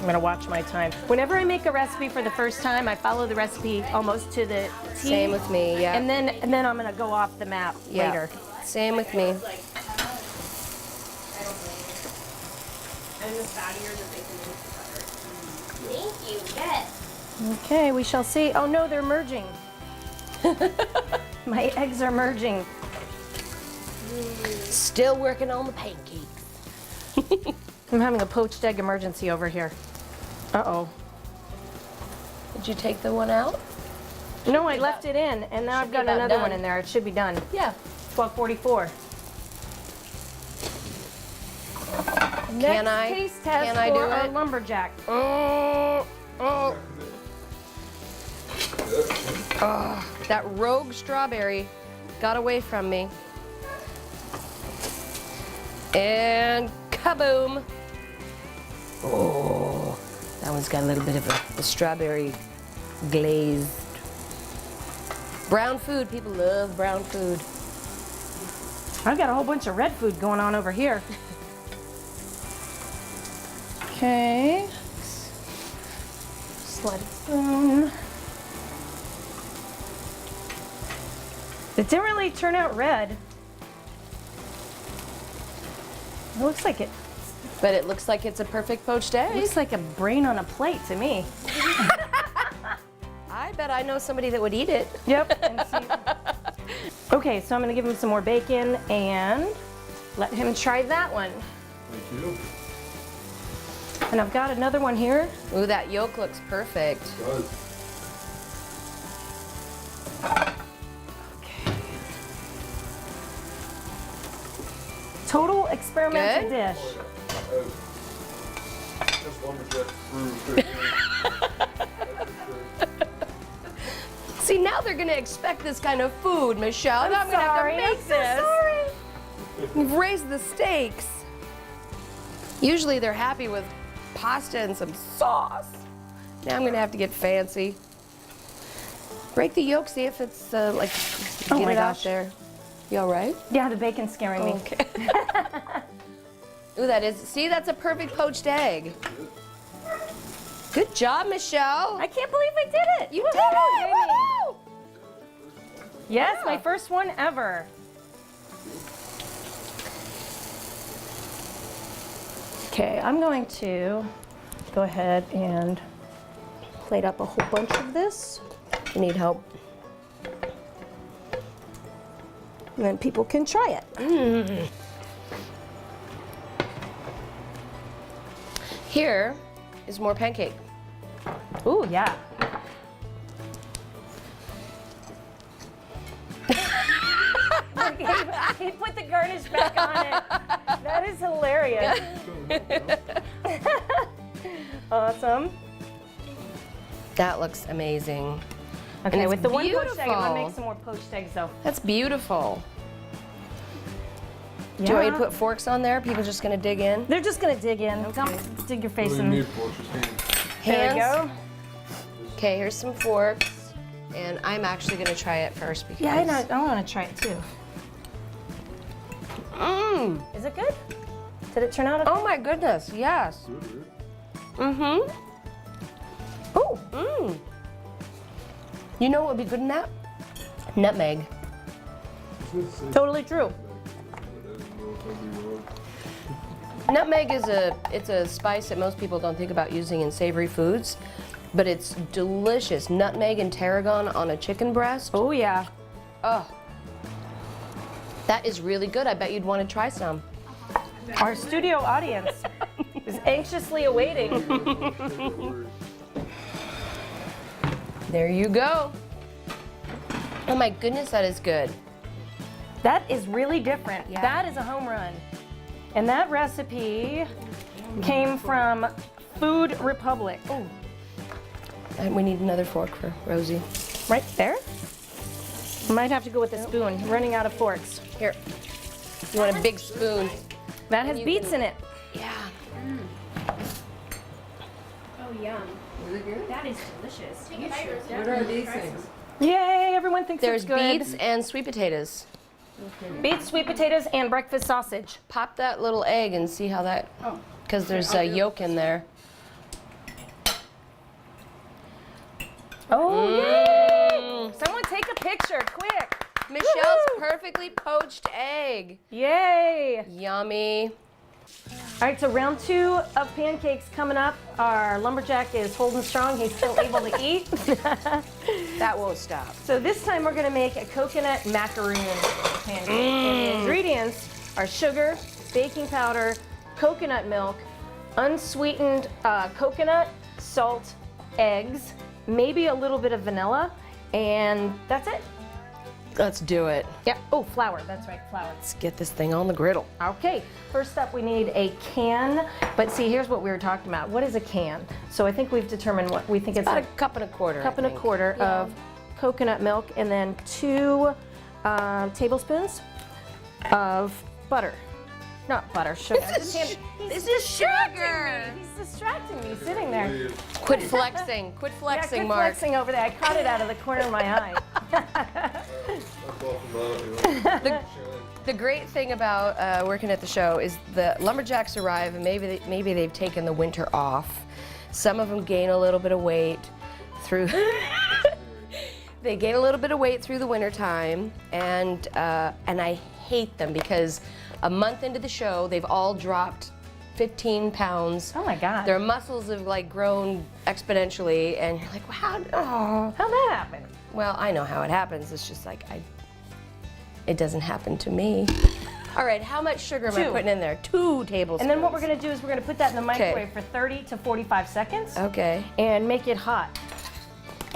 I'm gonna watch my time. Whenever I make a recipe for the first time, I follow the recipe almost to the T. Same with me, yeah. And then I'm gonna go off the map Yeah. later. Same with me. And the fattier the bacon is, the better. Thank you, yes. Okay, we shall see. Oh no, they're merging. My eggs are merging. Still working on the pancakes. I'm having a poached egg emergency over here. Uh-oh. Did you take the one out? No, I left it in, and now I've got about another done. one in there. It should be done. Yeah. 12:44. Can Next I? taste test Can I for do our it? lumberjack. That rogue strawberry got away from me. And kaboom! Oh, that one's got a little bit of a strawberry glazed. Brown food, people love brown food. I've got a whole bunch of red food going on over here. Okay. Slide a spoon. It didn't really turn out red. It looks like it. But it looks like it's a perfect poached egg. Looks like a brain on a plate to me. I bet I know somebody that would eat it. Yep. And see. Okay, so I'm gonna give him some more bacon and let him try that one. Thank you. And I've got another one here. Ooh, that yolk looks perfect. It does. experimental Good. dish. Just lumberjack through. See, now they're gonna expect this kind of food, Michelle. I'm Now I'm gonna have sorry, to make I'm so this. sorry. You've raised the stakes. Usually they're happy with pasta and some sauce. Now I'm gonna have to get fancy. Break the yolk, see if it's like, Oh get my it out gosh. there. You all right? Yeah, the bacon's scaring me. Okay. Ooh, that is, see, that's a perfect poached egg. Good job, Michelle. I can't believe I did it. You Woohoo, did it! Jamie. Woohoo! Yes, Yeah. my first one ever. Okay, I'm going to go ahead and plate up a whole bunch of this. You need help. And then people can try it. Here is more pancake. Ooh, yeah. he put the garnish back on it. That is hilarious. Awesome. That looks amazing. Okay, it's with the one poached egg, I'm gonna beautiful. make some more poached eggs though. That's beautiful. Yeah. Do you want me to put forks on there? People just gonna dig in? They're just gonna dig in. Don't dig your face Really in. need forks, just hands. There we Hands. go. Okay, here's some forks. And I'm actually gonna try it first because. Yeah, I want to try it too. Mmm. Is it good? Did it turn out okay? Oh my goodness, yes. Mm-hmm. Oh, Mmm. You know what would be good in that? Nutmeg. totally true. Nutmeg is it's a spice that most people don't think about using in savory foods, but it's delicious. Nutmeg and tarragon on a chicken breast. Oh yeah. Oh. That is really good. I bet you'd want to try some. Our studio audience is anxiously awaiting. There you go. Oh my goodness, that is good. That is really different. Yeah. That is a home run. And that recipe came from Food Republic. Oh. And we need another fork for Rosie. Right there? Might have to go with a spoon. I'm running out of forks. Here. You want a big spoon? That has you beets in it. Yeah. Oh, yum. Is it good? That is delicious. You should What are these things? Yay, everyone thinks There's it's good. beets and sweet potatoes. Beets, sweet potatoes, and breakfast sausage. Pop that little egg and see how that, because there's a yolk in there. Oh, yay! Someone take a picture, quick. Michelle's Woohoo! perfectly poached egg. Yay! Yummy. All right, so round 2 of pancakes coming up. Our lumberjack is holding strong. He's still able to eat. That won't stop. So this time we're gonna make a coconut macaroon pancake. And the ingredients are sugar, baking powder, coconut milk, unsweetened coconut, salt, eggs, maybe a little bit of vanilla, and that's it. Let's do it. Yeah, oh, flour, that's right, flour. Let's get this thing on the griddle. Okay, first up we need a can, but see, here's what we were talking about. What is a can? So I think we've determined what we think it's About a a cup and a quarter. cup and a quarter of coconut milk, and then 2 tablespoons of butter. Not butter, sugar. This is sugar. He's distracting me, sitting there. Quit flexing. Quit Yeah, flexing, quit Mark. flexing over there. I caught it out of the corner of my eye. The great thing about working at the show is the lumberjacks arrive and maybe they've taken the winter off. Some of them gain a little bit of weight through. They gain a little bit of weight through the winter time, and I hate them because a month into the show they've all dropped 15 pounds. Oh my God. Their muscles have like grown exponentially, and you're like, wow. Oh. How'd that happen? Well, I know how it happens. It's just like it doesn't happen to me. All right, how much sugar am I 2. putting in there? 2 tablespoons. And then what we're gonna do is we're gonna put that in the microwave for 30 to 45 seconds Okay. and make it hot.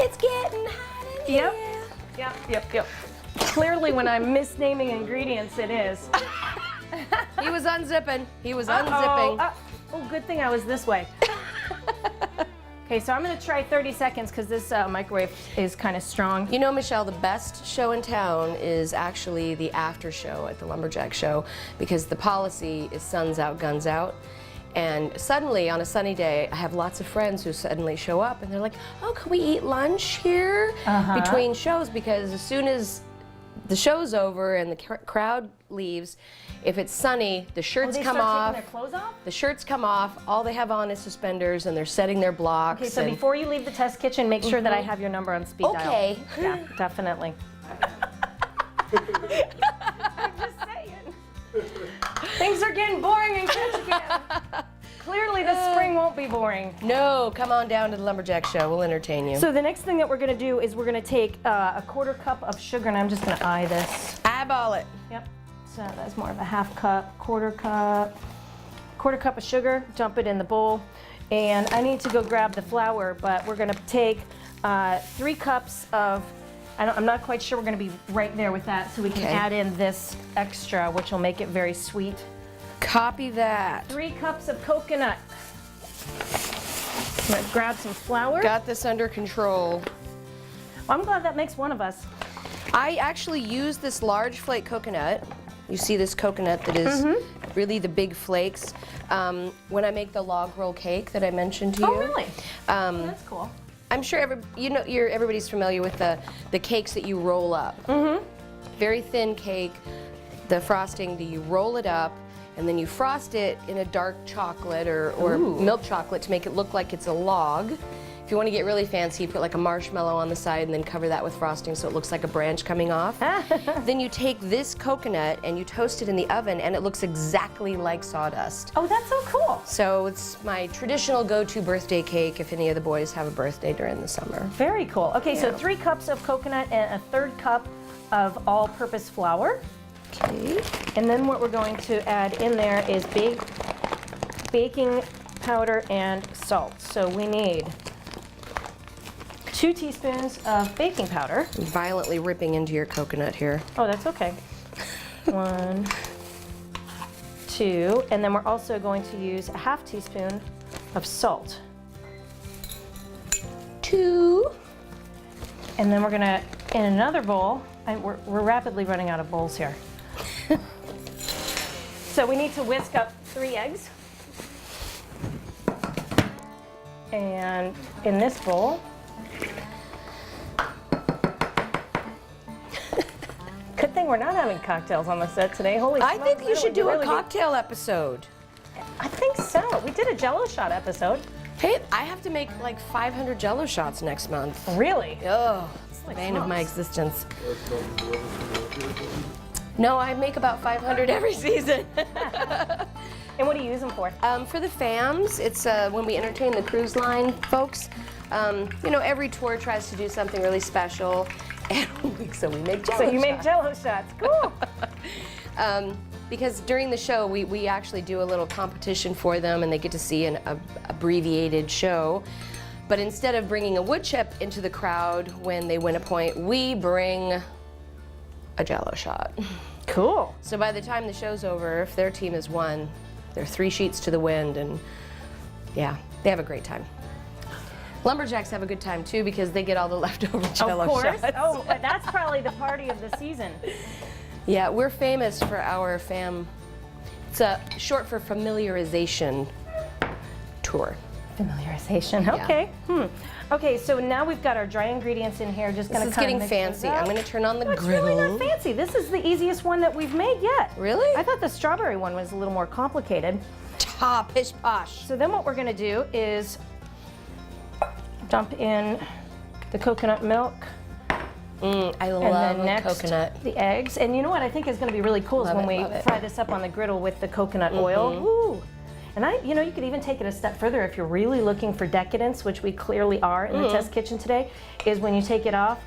It's getting hot in Yep. here. Yep. Clearly when I'm misnaming ingredients, it is. He was unzipping. He was Uh-oh. unzipping. Oh, good thing I was this way. Okay, so I'm gonna try 30 seconds because this microwave is kind of strong. You know, Michelle, the best show in town is actually the after show at the Lumberjack show, because the policy is suns out, guns out. And suddenly, on a sunny day, I have lots of friends who suddenly show up and they're like, oh, can we eat lunch here between shows? Because as soon as the show's over and the crowd leaves, if it's sunny, the shirts they come start off. taking their clothes off? The shirts come off. All they have on is suspenders, and they're setting their blocks. Okay, so before you leave the test kitchen, make sure that I have your number on speed dial. Okay. Yeah, definitely. I'm just saying. Things are getting boring in Ketchikan. Clearly the spring won't be boring. No, come on down to the Lumberjack show. We'll entertain you. So the next thing that we're gonna do is we're gonna take a 1/4 cup of sugar, and I'm just gonna eye this. Eyeball it. Yep. So that's more of a 1/2 cup, 1/4 cup, 1/4 cup of sugar. Dump it in the bowl, and I need to go grab the flour. But we're gonna take 3 cups of. I'm not quite sure we're gonna be right there with that, so we can Okay. add in this extra, which will make it very sweet. Copy that. 3 cups of coconut. I'm gonna grab some flour. Got this under control. Well, I'm glad that makes one of us. I actually use this large flake coconut. You see this coconut that is really the big flakes. When I make the log roll cake that I mentioned to you. Oh, really? That's cool. I'm sure everybody's familiar with the cakes that you roll up. Very thin cake. The frosting, do you roll it up, and then you frost it in a dark chocolate or milk chocolate to make it look like it's a log. If you want to get really fancy, you put like a marshmallow on the side and then cover that with frosting so it looks like a branch coming off. Then you take this coconut and you toast it in the oven, and it looks exactly like sawdust. Oh, that's so cool. So it's my traditional go-to birthday cake if any of the boys have a birthday during the summer. Very cool. Okay, so 3 cups of coconut and a 1/3 cup of all-purpose flour. Okay. And then what we're going to add in there is baking powder and salt. So we need 2 teaspoons of baking powder. I'm violently ripping into your coconut here. Oh, that's okay. 1, 2, and then we're also going to use a 1/2 teaspoon of salt. 2. And then we're gonna, in another bowl, we're rapidly running out of bowls here. So we need to whisk up 3 eggs. And in this bowl, good thing we're not having cocktails on the set today. Holy I smokes, think you where should we do a really be- cocktail episode. I think so. We did a Jello shot episode. Hey, I have to make like 500 Jello shots next month. Really? Oh, it's the like bane of my smokes. existence. That's not the rubber from the other. No, I make about 500 every season. And what do you use them for? For the fams, it's when we entertain the cruise line folks. You know, every tour tries to do something really special, and so we make Jello So you make shots. Jello shots. Cool. Because during the show, we actually do a little competition for them, and they get to see an abbreviated show. But instead of bringing a wood chip into the crowd when they win a point, we bring a Jello shot. Cool. So by the time the show's over, if their team has won, they're 3 sheets to the wind, and yeah, they have a great time. Lumberjacks have a good time too because they get all the leftover Jello Of course. shots. Oh, that's probably the party of the season. Yeah, we're famous for our it's short for familiarization tour. Familiarization. Okay. Okay, so now we've got our dry ingredients in here. Just gonna This is kinda getting mix fancy. those up. I'm gonna turn on the No, it's griddle. really not fancy. This is the easiest one that we've made yet. Really? I thought the strawberry one was a little more complicated. Ta, pish posh. So then what we're gonna do is dump in the coconut milk. I And love then next, coconut. the eggs. And you know what I think is going to be really cool is Love when it, we love it. fry this up on the griddle with the coconut oil. Woo! And you could even take it a step further if you're really looking for decadence, which we clearly are in the test kitchen today, is when you take it off,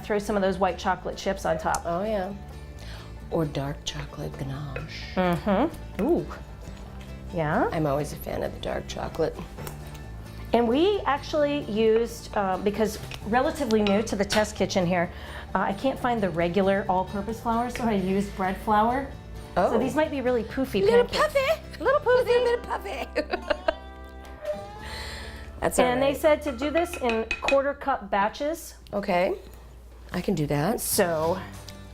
throw some of those white chocolate chips on top. Oh yeah. Or dark chocolate ganache. Ooh. Yeah. I'm always a fan of the dark chocolate. And we actually used, because relatively new to the test kitchen here, I can't find the regular all-purpose flour, so I used bread flour. Oh. So these might be really poofy Little pancakes. puffy. Little poofy. Little puffy. That's all And right. they said to do this in quarter cup batches. Okay. I can do that. So,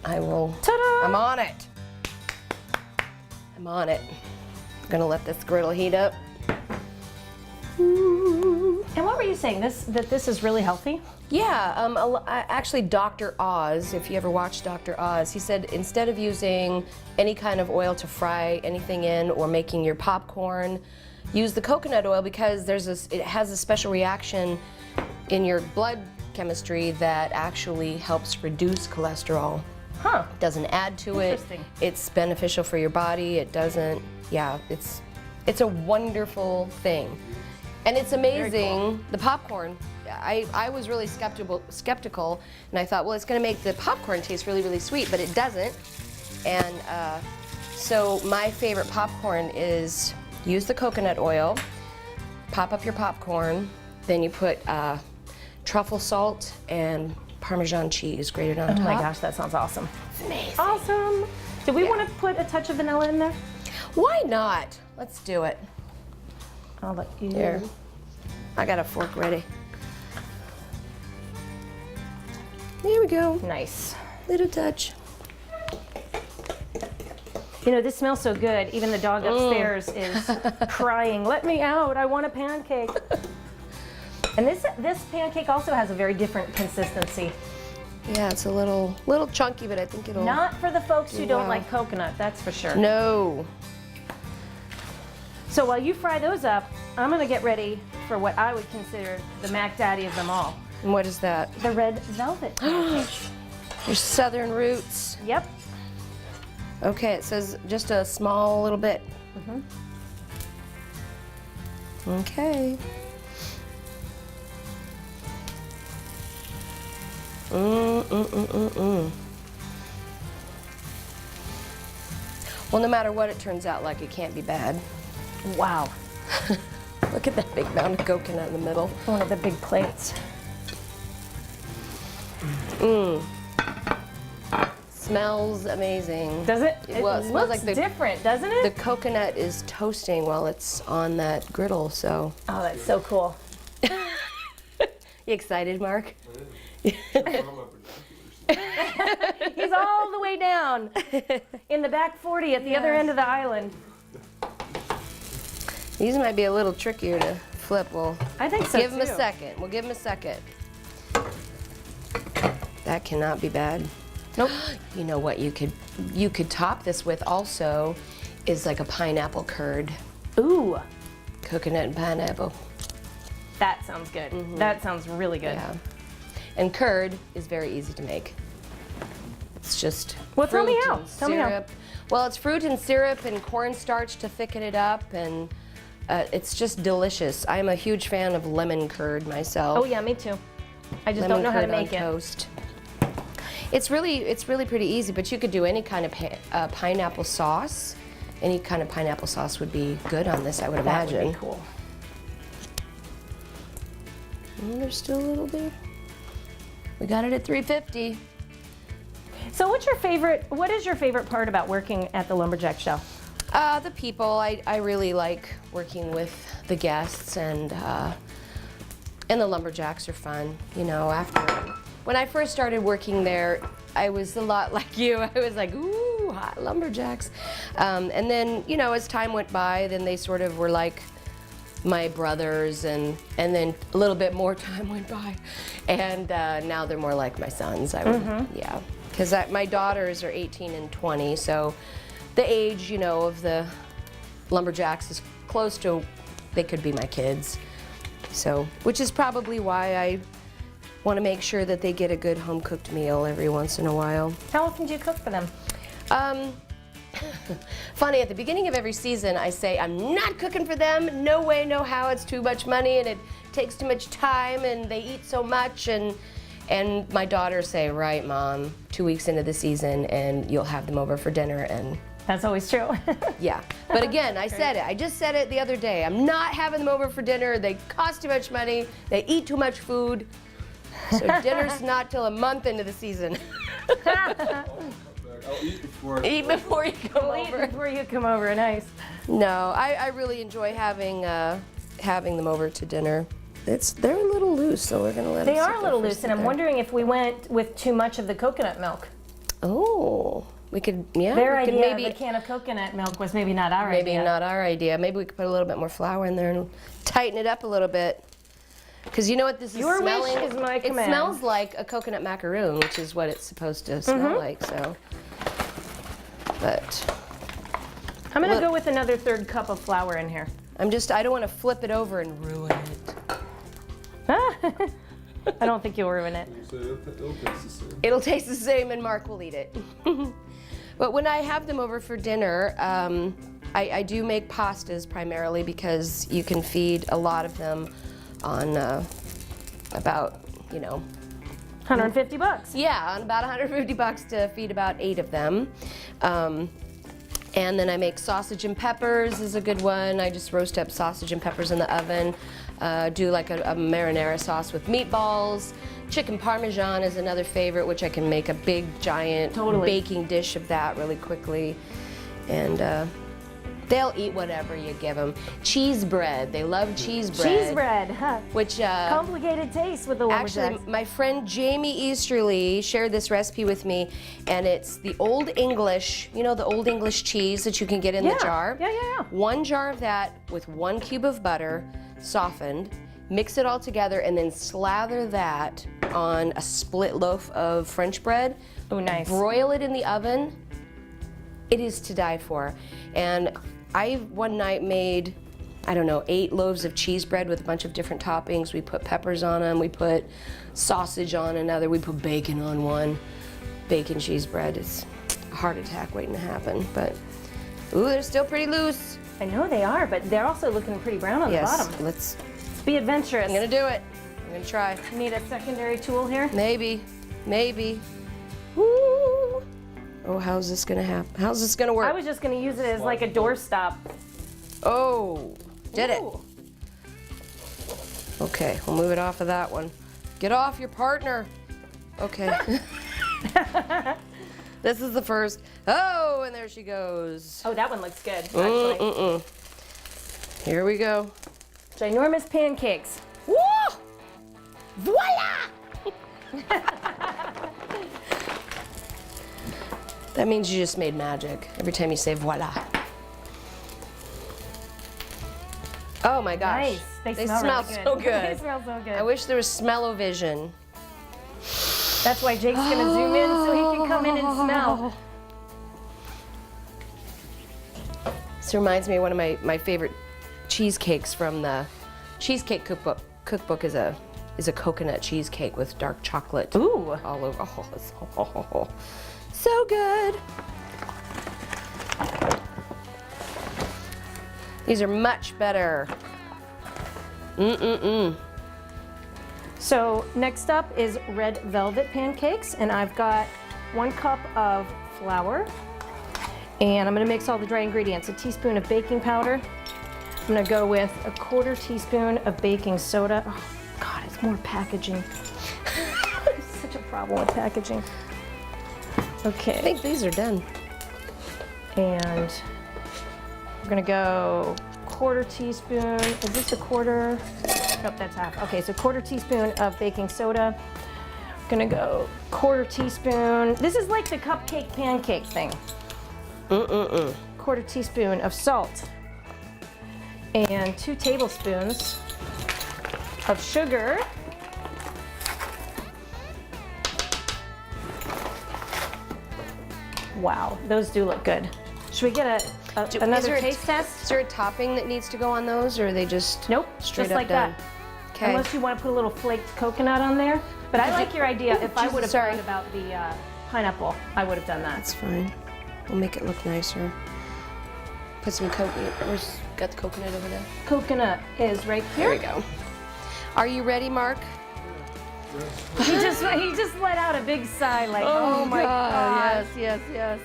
I will. ta-da! I'm on it. I'm on it. I'm gonna let this griddle heat up. Ooh. And what were you saying? That this is really healthy? Yeah, actually Dr. Oz, if you ever watched Dr. Oz, he said instead of using any kind of oil to fry anything in or making your popcorn, use the coconut oil because it has a special reaction in your blood chemistry that actually helps reduce cholesterol. Huh. It doesn't add to it. Interesting. It's beneficial for your body. It doesn't, yeah, it's a wonderful thing. And it's amazing, the popcorn. I was really skeptical, and I thought, well, it's going to make the popcorn taste really, really sweet, but it doesn't. And so my favorite popcorn is use the coconut oil, pop up your popcorn, then you put truffle salt and Parmesan cheese grated on top. Oh my gosh, that sounds awesome. It's amazing. Awesome. Do we want to put a touch of vanilla in there? Why not? Let's do it. I'll let you. Here. I got a fork ready. There we go. Nice. Little touch. You know, this smells so good. Even the dog upstairs is crying, "Let me out, I want a pancake." And this pancake also has a very different consistency. Yeah, it's a little chunky, but I think it'll. Not for the folks who don't Wow. like coconut, that's for sure. No. So while you fry those up, I'm gonna get ready for what I would consider the Mac Daddy of them all. And what is that? The red velvet pancakes. Your southern roots. Yep. Okay, it says just a small little bit. Okay. Well, no matter what it turns out like, it can't be bad. Wow. Look at that big mound of coconut in the middle. One of the big plates. Smells amazing. Does it? Well, it smells looks like different, doesn't The it? coconut is toasting while it's on that griddle, so. Oh, that's so cool. You excited, Mark? One of my binoculars. He's all the way down in the back 40 at the other end of the island. These might be a little trickier to flip. Well, I think so give him a too. second. We'll give him a second. That cannot be bad. Nope. You know what you could top this with also is like a pineapple curd. Ooh, Coconut and pineapple. that sounds good. That sounds really good. Yeah. And curd is very easy to make. It's just Well, tell me fruit how. and Tell me how. syrup. Well, it's fruit and syrup and cornstarch to thicken it up, and it's just delicious. I'm a huge fan of lemon curd myself. Oh yeah, me too. I just Lemon don't know how to curd on make it. toast. It's really pretty easy, but you could do any kind of pineapple sauce. Any kind of pineapple sauce would be good on this, I would That imagine. would be cool. There's still a little bit. We got it at 350. So what is your favorite part about working at the Lumberjack show? The people. I really like working with the guests, and the Lumberjacks are fun. You know, when I first started working there, I was a lot like you. I was like, ooh, hot Lumberjacks. And then, you know, as time went by, then they sort of were like my brothers, and then a little bit more time went by, and now they're more like my sons. Yeah, because my daughters are 18 and 20, so the age, you know, of the Lumberjacks is close to, they could be my kids. So, which is probably why I want to make sure that they get a good home-cooked meal every once in a while. How often do you cook for them? Funny, at the beginning of every season, I say, I'm not cooking for them. No way, no how. It's too much money, and it takes too much time, and they eat so much. And my daughters say, right, Mom, 2 weeks into the season, and you'll have them over for dinner. And That's always true. yeah. But again, I said it. I just said it the other day. I'm not having them over for dinner. They cost too much money. They eat too much food. So dinner's not till a month into the season. I'll eat before. Eat before you come We'll eat over. before you come over. Nice. No, I really enjoy having them over to dinner. They're a little loose, so we're gonna let They them sit are a there little for loose, and I'm there. wondering if we went with too much of the coconut milk. Oh, we could, yeah. Their we could idea maybe of a can of coconut milk was maybe not our maybe idea. not our idea. Maybe we could put a little bit more flour in there and tighten it up a little bit. Because you know what this is Your wish smelling? is my It command. smells like a coconut macaroon, which is what it's supposed to smell like. So, but I'm gonna Look. go with another 1/3 cup of flour in here. I don't want to flip it over and ruin it. I don't think you'll ruin it. So it'll taste the same. It'll taste the same, and Mark will eat it. But when I have them over for dinner, I do make pastas primarily because you can feed a lot of them on about, $150. yeah, on about $150 to feed about 8 of them. And then I make sausage and peppers is a good one. I just roast up sausage and peppers in the oven. Do like a marinara sauce with meatballs. Chicken parmesan is another favorite, which I can make a big giant baking dish of that really quickly. And they'll eat whatever you give them. Cheese bread, they love cheese bread. Cheese bread, huh? Which Complicated taste with the actually, Lumberjacks. my friend Jamie Easterly shared this recipe with me, and it's the Old English, the Old English cheese that you can get in the jar. Yeah. 1 jar of that with 1 cube of butter, softened. Mix it all together and then slather that on a split loaf of French bread. Oh, nice. Broil it in the oven. It is to die for. And I one night made, 8 loaves of cheese bread with a bunch of different toppings. We put peppers on them. We put sausage on another. We put bacon on one. Bacon cheese bread is a heart attack waiting to happen. But, ooh, they're still pretty loose. I know they are, but they're also looking pretty brown on the bottom. Let's Be adventurous. I'm gonna do it. I'm gonna try. Need a secondary tool here? Maybe. Woo. Oh, how's this gonna happen? How's this gonna work? I was just gonna use it as like a doorstop. Oh, did it. Ooh. Okay, we'll move it off of that one. Get off your partner. Okay. This is the first. Oh, and there she goes. Oh, that one looks good, actually. Here we go. Ginormous pancakes. Woo! Voila! That means you just made magic every time you say voila. Oh my gosh. Nice. They smell smell so really good. They smell so good. I wish there was smell-o-vision. That's why Jake's gonna zoom in so he can come in and smell. This reminds me of one of my favorite cheesecakes from the Cheesecake Cookbook. Cookbook is a coconut cheesecake with dark chocolate Ooh. all over. Oh, it's so good. These are much better. So next up is red velvet pancakes, and I've got 1 cup of flour, and I'm gonna mix all the dry ingredients. A teaspoon of baking powder. I'm gonna go with a 1/4 teaspoon of baking soda. Oh God, it's more packaging. Such a problem with packaging. I Okay, think these are done. and we're gonna go 1/4 teaspoon. Is this a 1/4? Nope, that's half. Okay, so 1/4 teaspoon of baking soda. Gonna go 1/4 teaspoon. This is like the cupcake pancake thing. 1/4 teaspoon of salt. And 2 tablespoons of sugar. Wow, those do look good. Should we get another taste test? Is there a topping that needs to go on those, or are they just Nope, straight just up like done? that. Okay. Unless you want to put a little flaked coconut on there. But I like your idea. If I Jesus, would have sorry. thought about the pineapple, I would have done that. That's fine. We'll make it look nicer. Put some coconut. Where's got the coconut over there? Coconut is right There here. we go. Are you ready, Mark? He just let out a big sigh like, oh my God. Yes.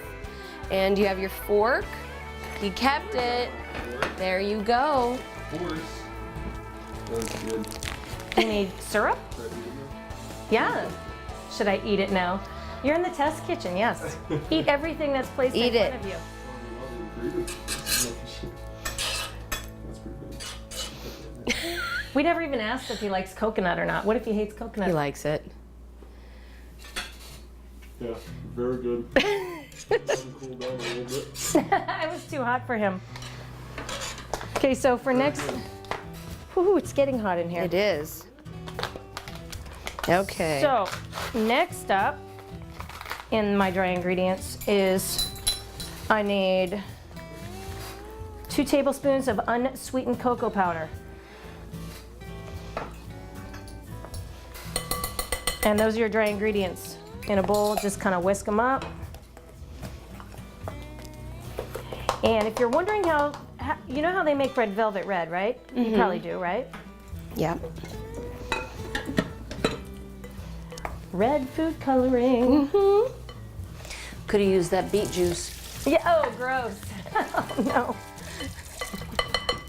And you have your fork. He kept it. There you go. Of course. That's good. You need syrup? Should I eat it now? Yeah. Should I eat it now? You're in the test kitchen, yes. Eat everything that's placed Eat in it. front of you. That's pretty good. We never even asked if he likes coconut or not. What if he hates coconut? He likes it. Yeah, very good. Cool down a little bit. It was too hot for him. Okay, so for next, whoo, it's getting hot in here. It is. Okay. So next up in my dry ingredients is I need 2 tablespoons of unsweetened cocoa powder. And those are your dry ingredients. In a bowl, just kind of whisk them up. And if you're wondering how you know how they make red velvet red, right? You probably do, right? Yeah. Red food coloring. Could have used that beet juice. Yeah, oh, gross. Oh, no.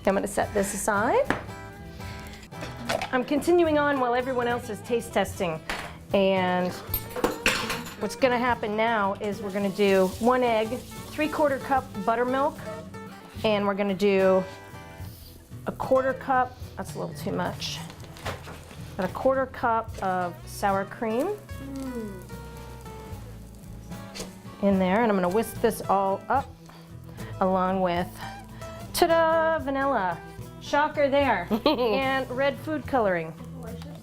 I'm gonna set this aside. I'm continuing on while everyone else is taste testing. And what's gonna happen now is we're gonna do 1 egg, 3/4 cup buttermilk, and we're gonna do 1/4 cup, that's a little too much, but 1/4 cup of sour cream in there, and I'm gonna whisk this all up along with, ta-da, vanilla, shocker there, and red food coloring.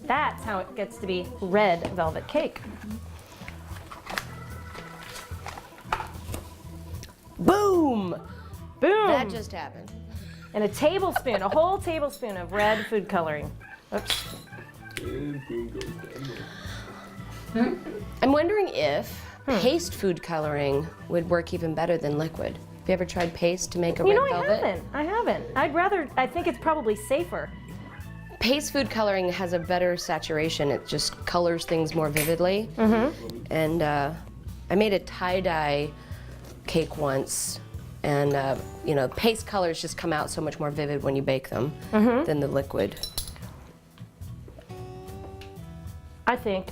That's how it gets to be red velvet cake. Boom! Boom! That just happened. And a tablespoon, a whole tablespoon of red food coloring. Oops. And boom goes down. I'm wondering if paste food coloring would work even better than liquid. Have you ever tried paste to make a You red know, velvet? I haven't. I think it's probably safer. Paste food coloring has a better saturation. It just colors things more vividly. And I made a tie-dye cake once, and you know, paste colors just come out so much more vivid when you bake them than the liquid. I think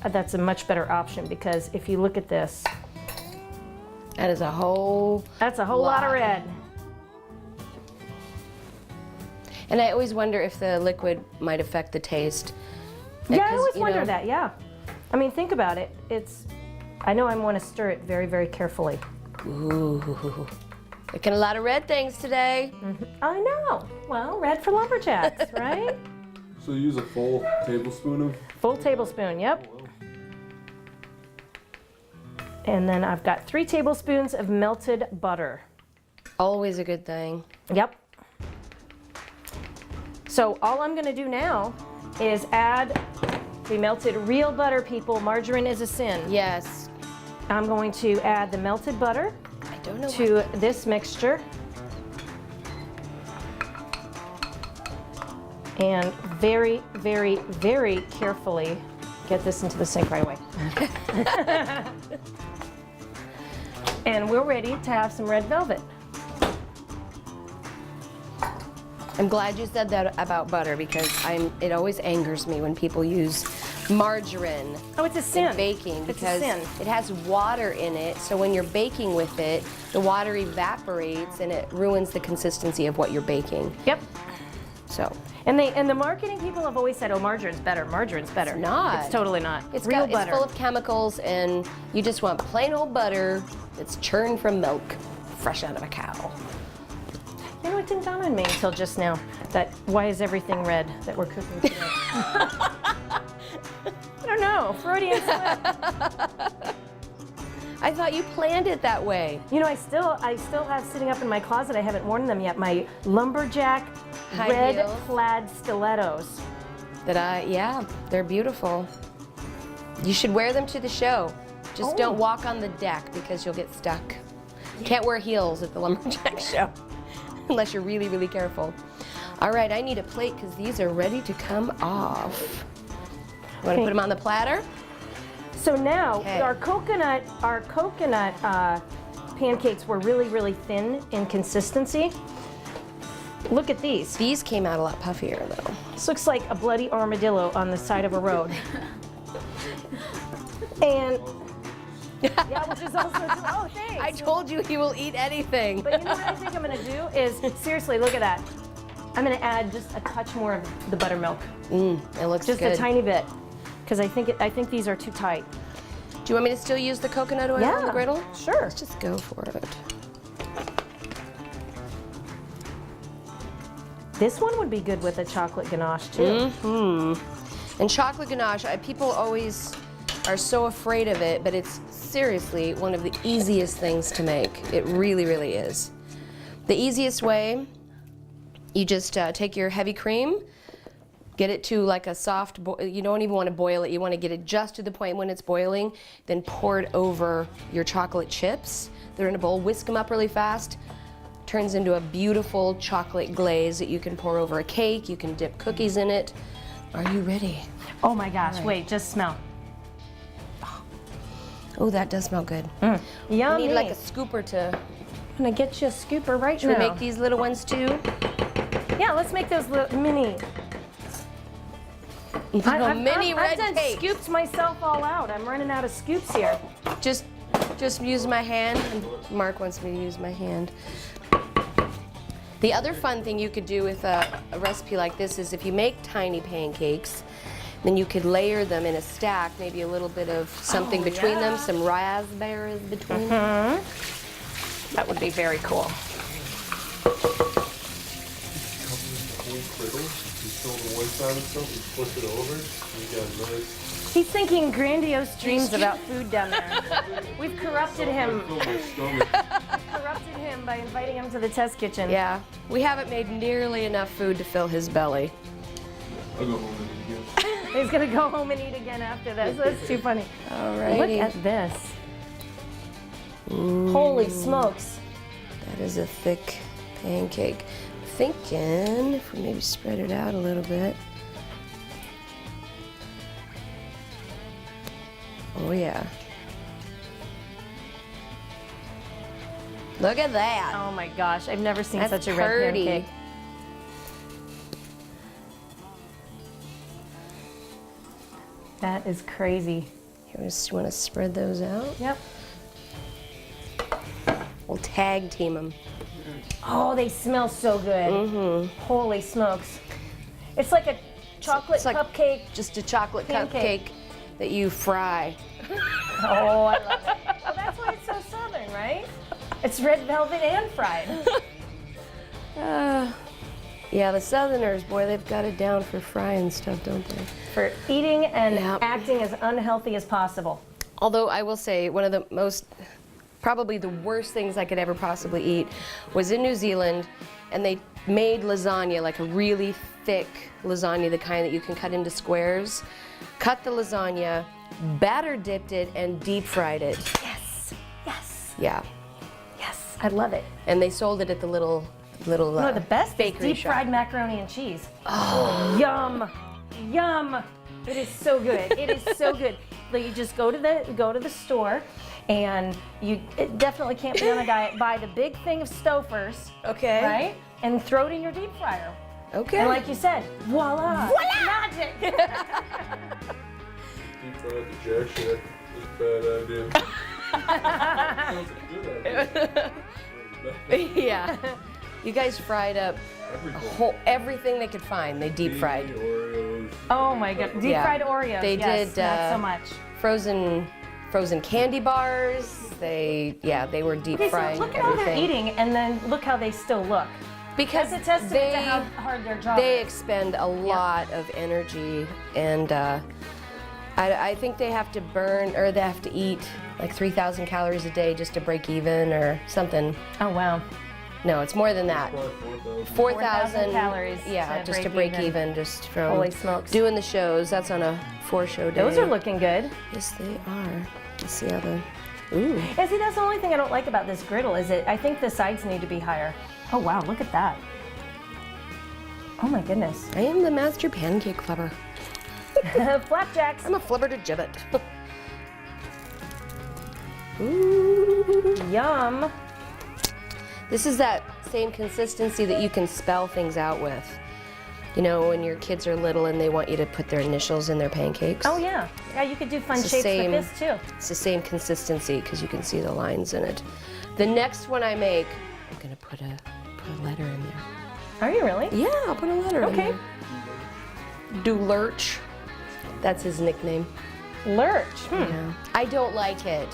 that's a much better option because if you look at this, That is a whole that's a whole lot of red. And I always wonder if the liquid might affect the taste. Yeah, I Because, always you wonder know, that, yeah. I mean, think about it. I know I want to stir it very, very carefully. Ooh, making a lot of red things today. I know. Well, red for lumberjacks, right? So you use a full tablespoon of. Full tablespoon, yep. And then I've got 3 tablespoons of melted butter. Always a good thing. Yep. So all I'm gonna do now is add the melted real butter, people. Margarine is a sin. Yes. I'm going to add the melted butter I don't know. to this mixture. And very, very, very carefully get this into the sink right away. And we're ready to have some red velvet. I'm glad you said that about butter because it always angers me when people use margarine Oh, it's a sin. in baking It's a because sin. it has water in it. So when you're baking with it, the water evaporates and it ruins the consistency of what you're baking. Yep. So And the marketing people have always said, "Oh, margarine's better. Margarine's better." It's not. It's totally not. it's real it's butter. full of chemicals and you just want plain old butter that's churned from milk, fresh out of a cow. You know, it didn't dawn on me until just now that why is everything red that we're cooking today? I don't know. Freudian slip. I thought you planned it that way. You know, I still have sitting up in my closet. I haven't worn them yet. My lumberjack High red heels. plaid stilettos. Yeah, they're beautiful. You should wear them to the show. Just Oh. don't walk on the deck because you'll get stuck. Can't wear heels at the Lumberjack show unless you're really, really careful. All right, I need a plate because these are ready to come off. You want to Okay. put them on the platter? So now Okay. our coconut pancakes were really, really thin in consistency. Look at these. These came out a lot puffier though. This looks like a bloody armadillo on the side of a road. And Yeah, which is also true. Oh, thanks. I told you he will eat anything. But you know what I think I'm gonna do is, seriously, look at that. I'm gonna add just a touch more of the buttermilk. It looks Just good. a tiny bit. Because I think these are too tight. Do you want me to still use the coconut oil on the griddle? Sure. Let's just go for it. This one would be good with a chocolate ganache too. And chocolate ganache, people always are so afraid of it, but it's seriously one of the easiest things to make. It really, really is. The easiest way, you just take your heavy cream, get it to like a soft, you don't even want to boil it, you want to get it just to the point when it's boiling, then pour it over your chocolate chips. They're in a bowl, whisk them up really fast, turns into a beautiful chocolate glaze that you can pour over a cake, you can dip cookies in it. Are you ready? Oh my gosh, wait, just smell. Oh, that does smell good. Yummy. We need like a scooper to, I'm gonna get you a scooper right should now. we make these little ones too? Yeah, let's make those little mini. Mini red I've done cakes. scooped myself all out. I'm running out of scoops here. Just use my hand. And Mark wants me to use my hand. The other fun thing you could do with a recipe like this is if you make tiny pancakes, then you could layer them in a stack, maybe a little bit of something between them, some raspberries between them. That would be very cool. Griddle, you fill the one side of stuff, you flip it over, and you got a nice. He's thinking grandiose dreams about food down there. We've corrupted him. Fill my stomach. Corrupted him by inviting him to the test kitchen. Yeah, we haven't made nearly enough food to fill his belly. I'll go home and eat again. He's gonna go home and eat again after this. That's too funny. Alrighty. Look at this. Holy smokes. That is a thick pancake. Thinking if we maybe spread it out a little bit. Oh yeah. Look at that. Oh my gosh, I've never seen That's such a pretty. red pancake. That is crazy. You just want to spread those out? Yep. We'll tag team them. Oh, they smell so good. Holy smokes. It's like a chocolate It's like cupcake. Just a chocolate Pancake. cupcake that you fry. Oh, I love it. Well, that's why it's so southern, right? It's red velvet and fried. Yeah, the Southerners, boy, they've got it down for frying stuff, don't they? For eating and Yep. acting as unhealthy as possible. Although I will say one of the most, probably the worst things I could ever possibly eat was in New Zealand, and they made lasagna, like a really thick lasagna, the kind that you can cut into squares. Cut the lasagna, batter dipped it, and deep fried it. Yes, yes, Yeah, yes. I love it. and they sold it at the little No, the best is bakery deep shop. fried macaroni and cheese. Oh, yum, yum. It is so good. It is so good. Like you just go to the store, and it definitely can't be on a diet. Buy the big thing of Stouffer's, Okay. right, and throw it in your deep fryer. Okay. And like you said, voila, magic. Deep fry out the jack shit. That's a bad idea. Sounds like a good idea. Yeah. You guys fried up Everything. everything they could find. They deep fried. Oreos. Oh my god, deep Yeah. fried Oreos. They yes, did, not so much. Frozen candy bars. They were deep Okay, frying so look at how they're everything. eating, and then look how they still look. Because That's a testament to how hard their job they is. expend a lot of energy, and I think they have to burn, or they have to eat like 3,000 calories a day just to break even or something. Oh wow. No, it's more than that. Probably 4,000. 4,000 calories Yeah, to just to break break even, just from Holy smokes. doing the shows. That's on a 4-show day. Those are looking good. Yes, they are. Let's see how the. Ooh. Yeah, see, that's the only thing I don't like about this griddle is I think the sides need to be higher. Oh wow, look at that. Oh my goodness. I am the master pancake flubber. Flapjacks. I'm a flubber to gibbet. Ooh. Yum. This is that same consistency that you can spell things out with. You know, when your kids are little and they want you to put their initials in their pancakes. Oh yeah. Yeah, you could do fun It's the shapes same- with this too. It's the same consistency because you can see the lines in it. The next one I make, I'm gonna put a letter in there. Are you really? Yeah, I'll put a letter in Okay. there. Do Lurch. That's his nickname. Lurch. Yeah. I don't like it.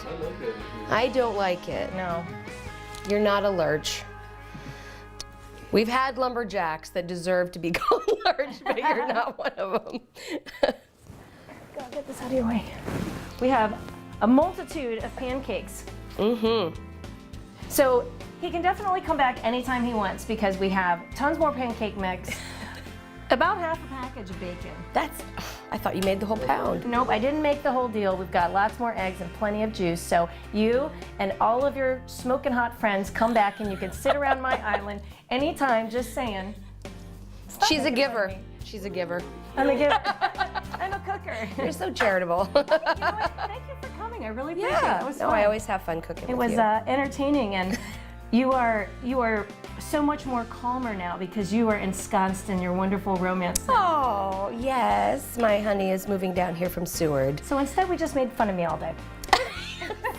I don't like it. No. You're not a lurch. We've had lumberjacks that deserve to be called lurch, but you're not one of them. Go get this out of your way. We have a multitude of pancakes. Mm-hmm. So he can definitely come back anytime he wants because we have tons more pancake mix, about half a package of bacon. I thought you made the whole pound. Nope, I didn't make the whole deal. We've got lots more eggs and plenty of juice. So you and all of your smoking hot friends come back and you can sit around my island anytime, just saying. Stop She's a making fun of giver. me. She's a giver. I'm a giver. I'm a cooker. You're so charitable. You know what? Thank you for coming. I really appreciate it. It was no, fun. I always have fun cooking It with was you. entertaining, and you are so much more calmer now because you are ensconced in your wonderful romance. Oh, yes. My honey is moving down here from Seward. So instead, we just made fun of me all day.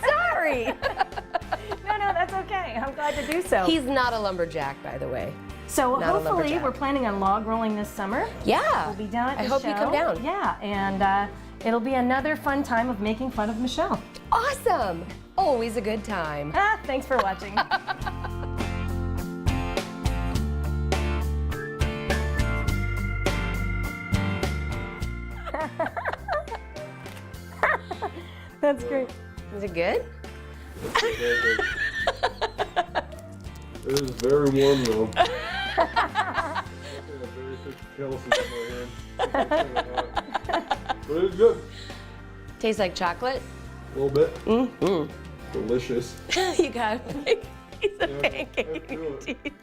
Sorry. No, that's okay. I'm glad to do so. He's not a lumberjack, by the way. So not a hopefully, lumberjack. we're planning on log rolling this summer. Yeah. We'll be down at the I hope show. you come down. Yeah, and it'll be another fun time of making fun of Michelle. Awesome. Always a good time. Thanks for watching. That's great. Is it good? It is very warm though. I got very thick calluses in my hand. But it's good. Tastes like chocolate. A little bit. Mm-hmm. Delicious. You got a big piece of Yeah, pancake in I your feel it. teeth.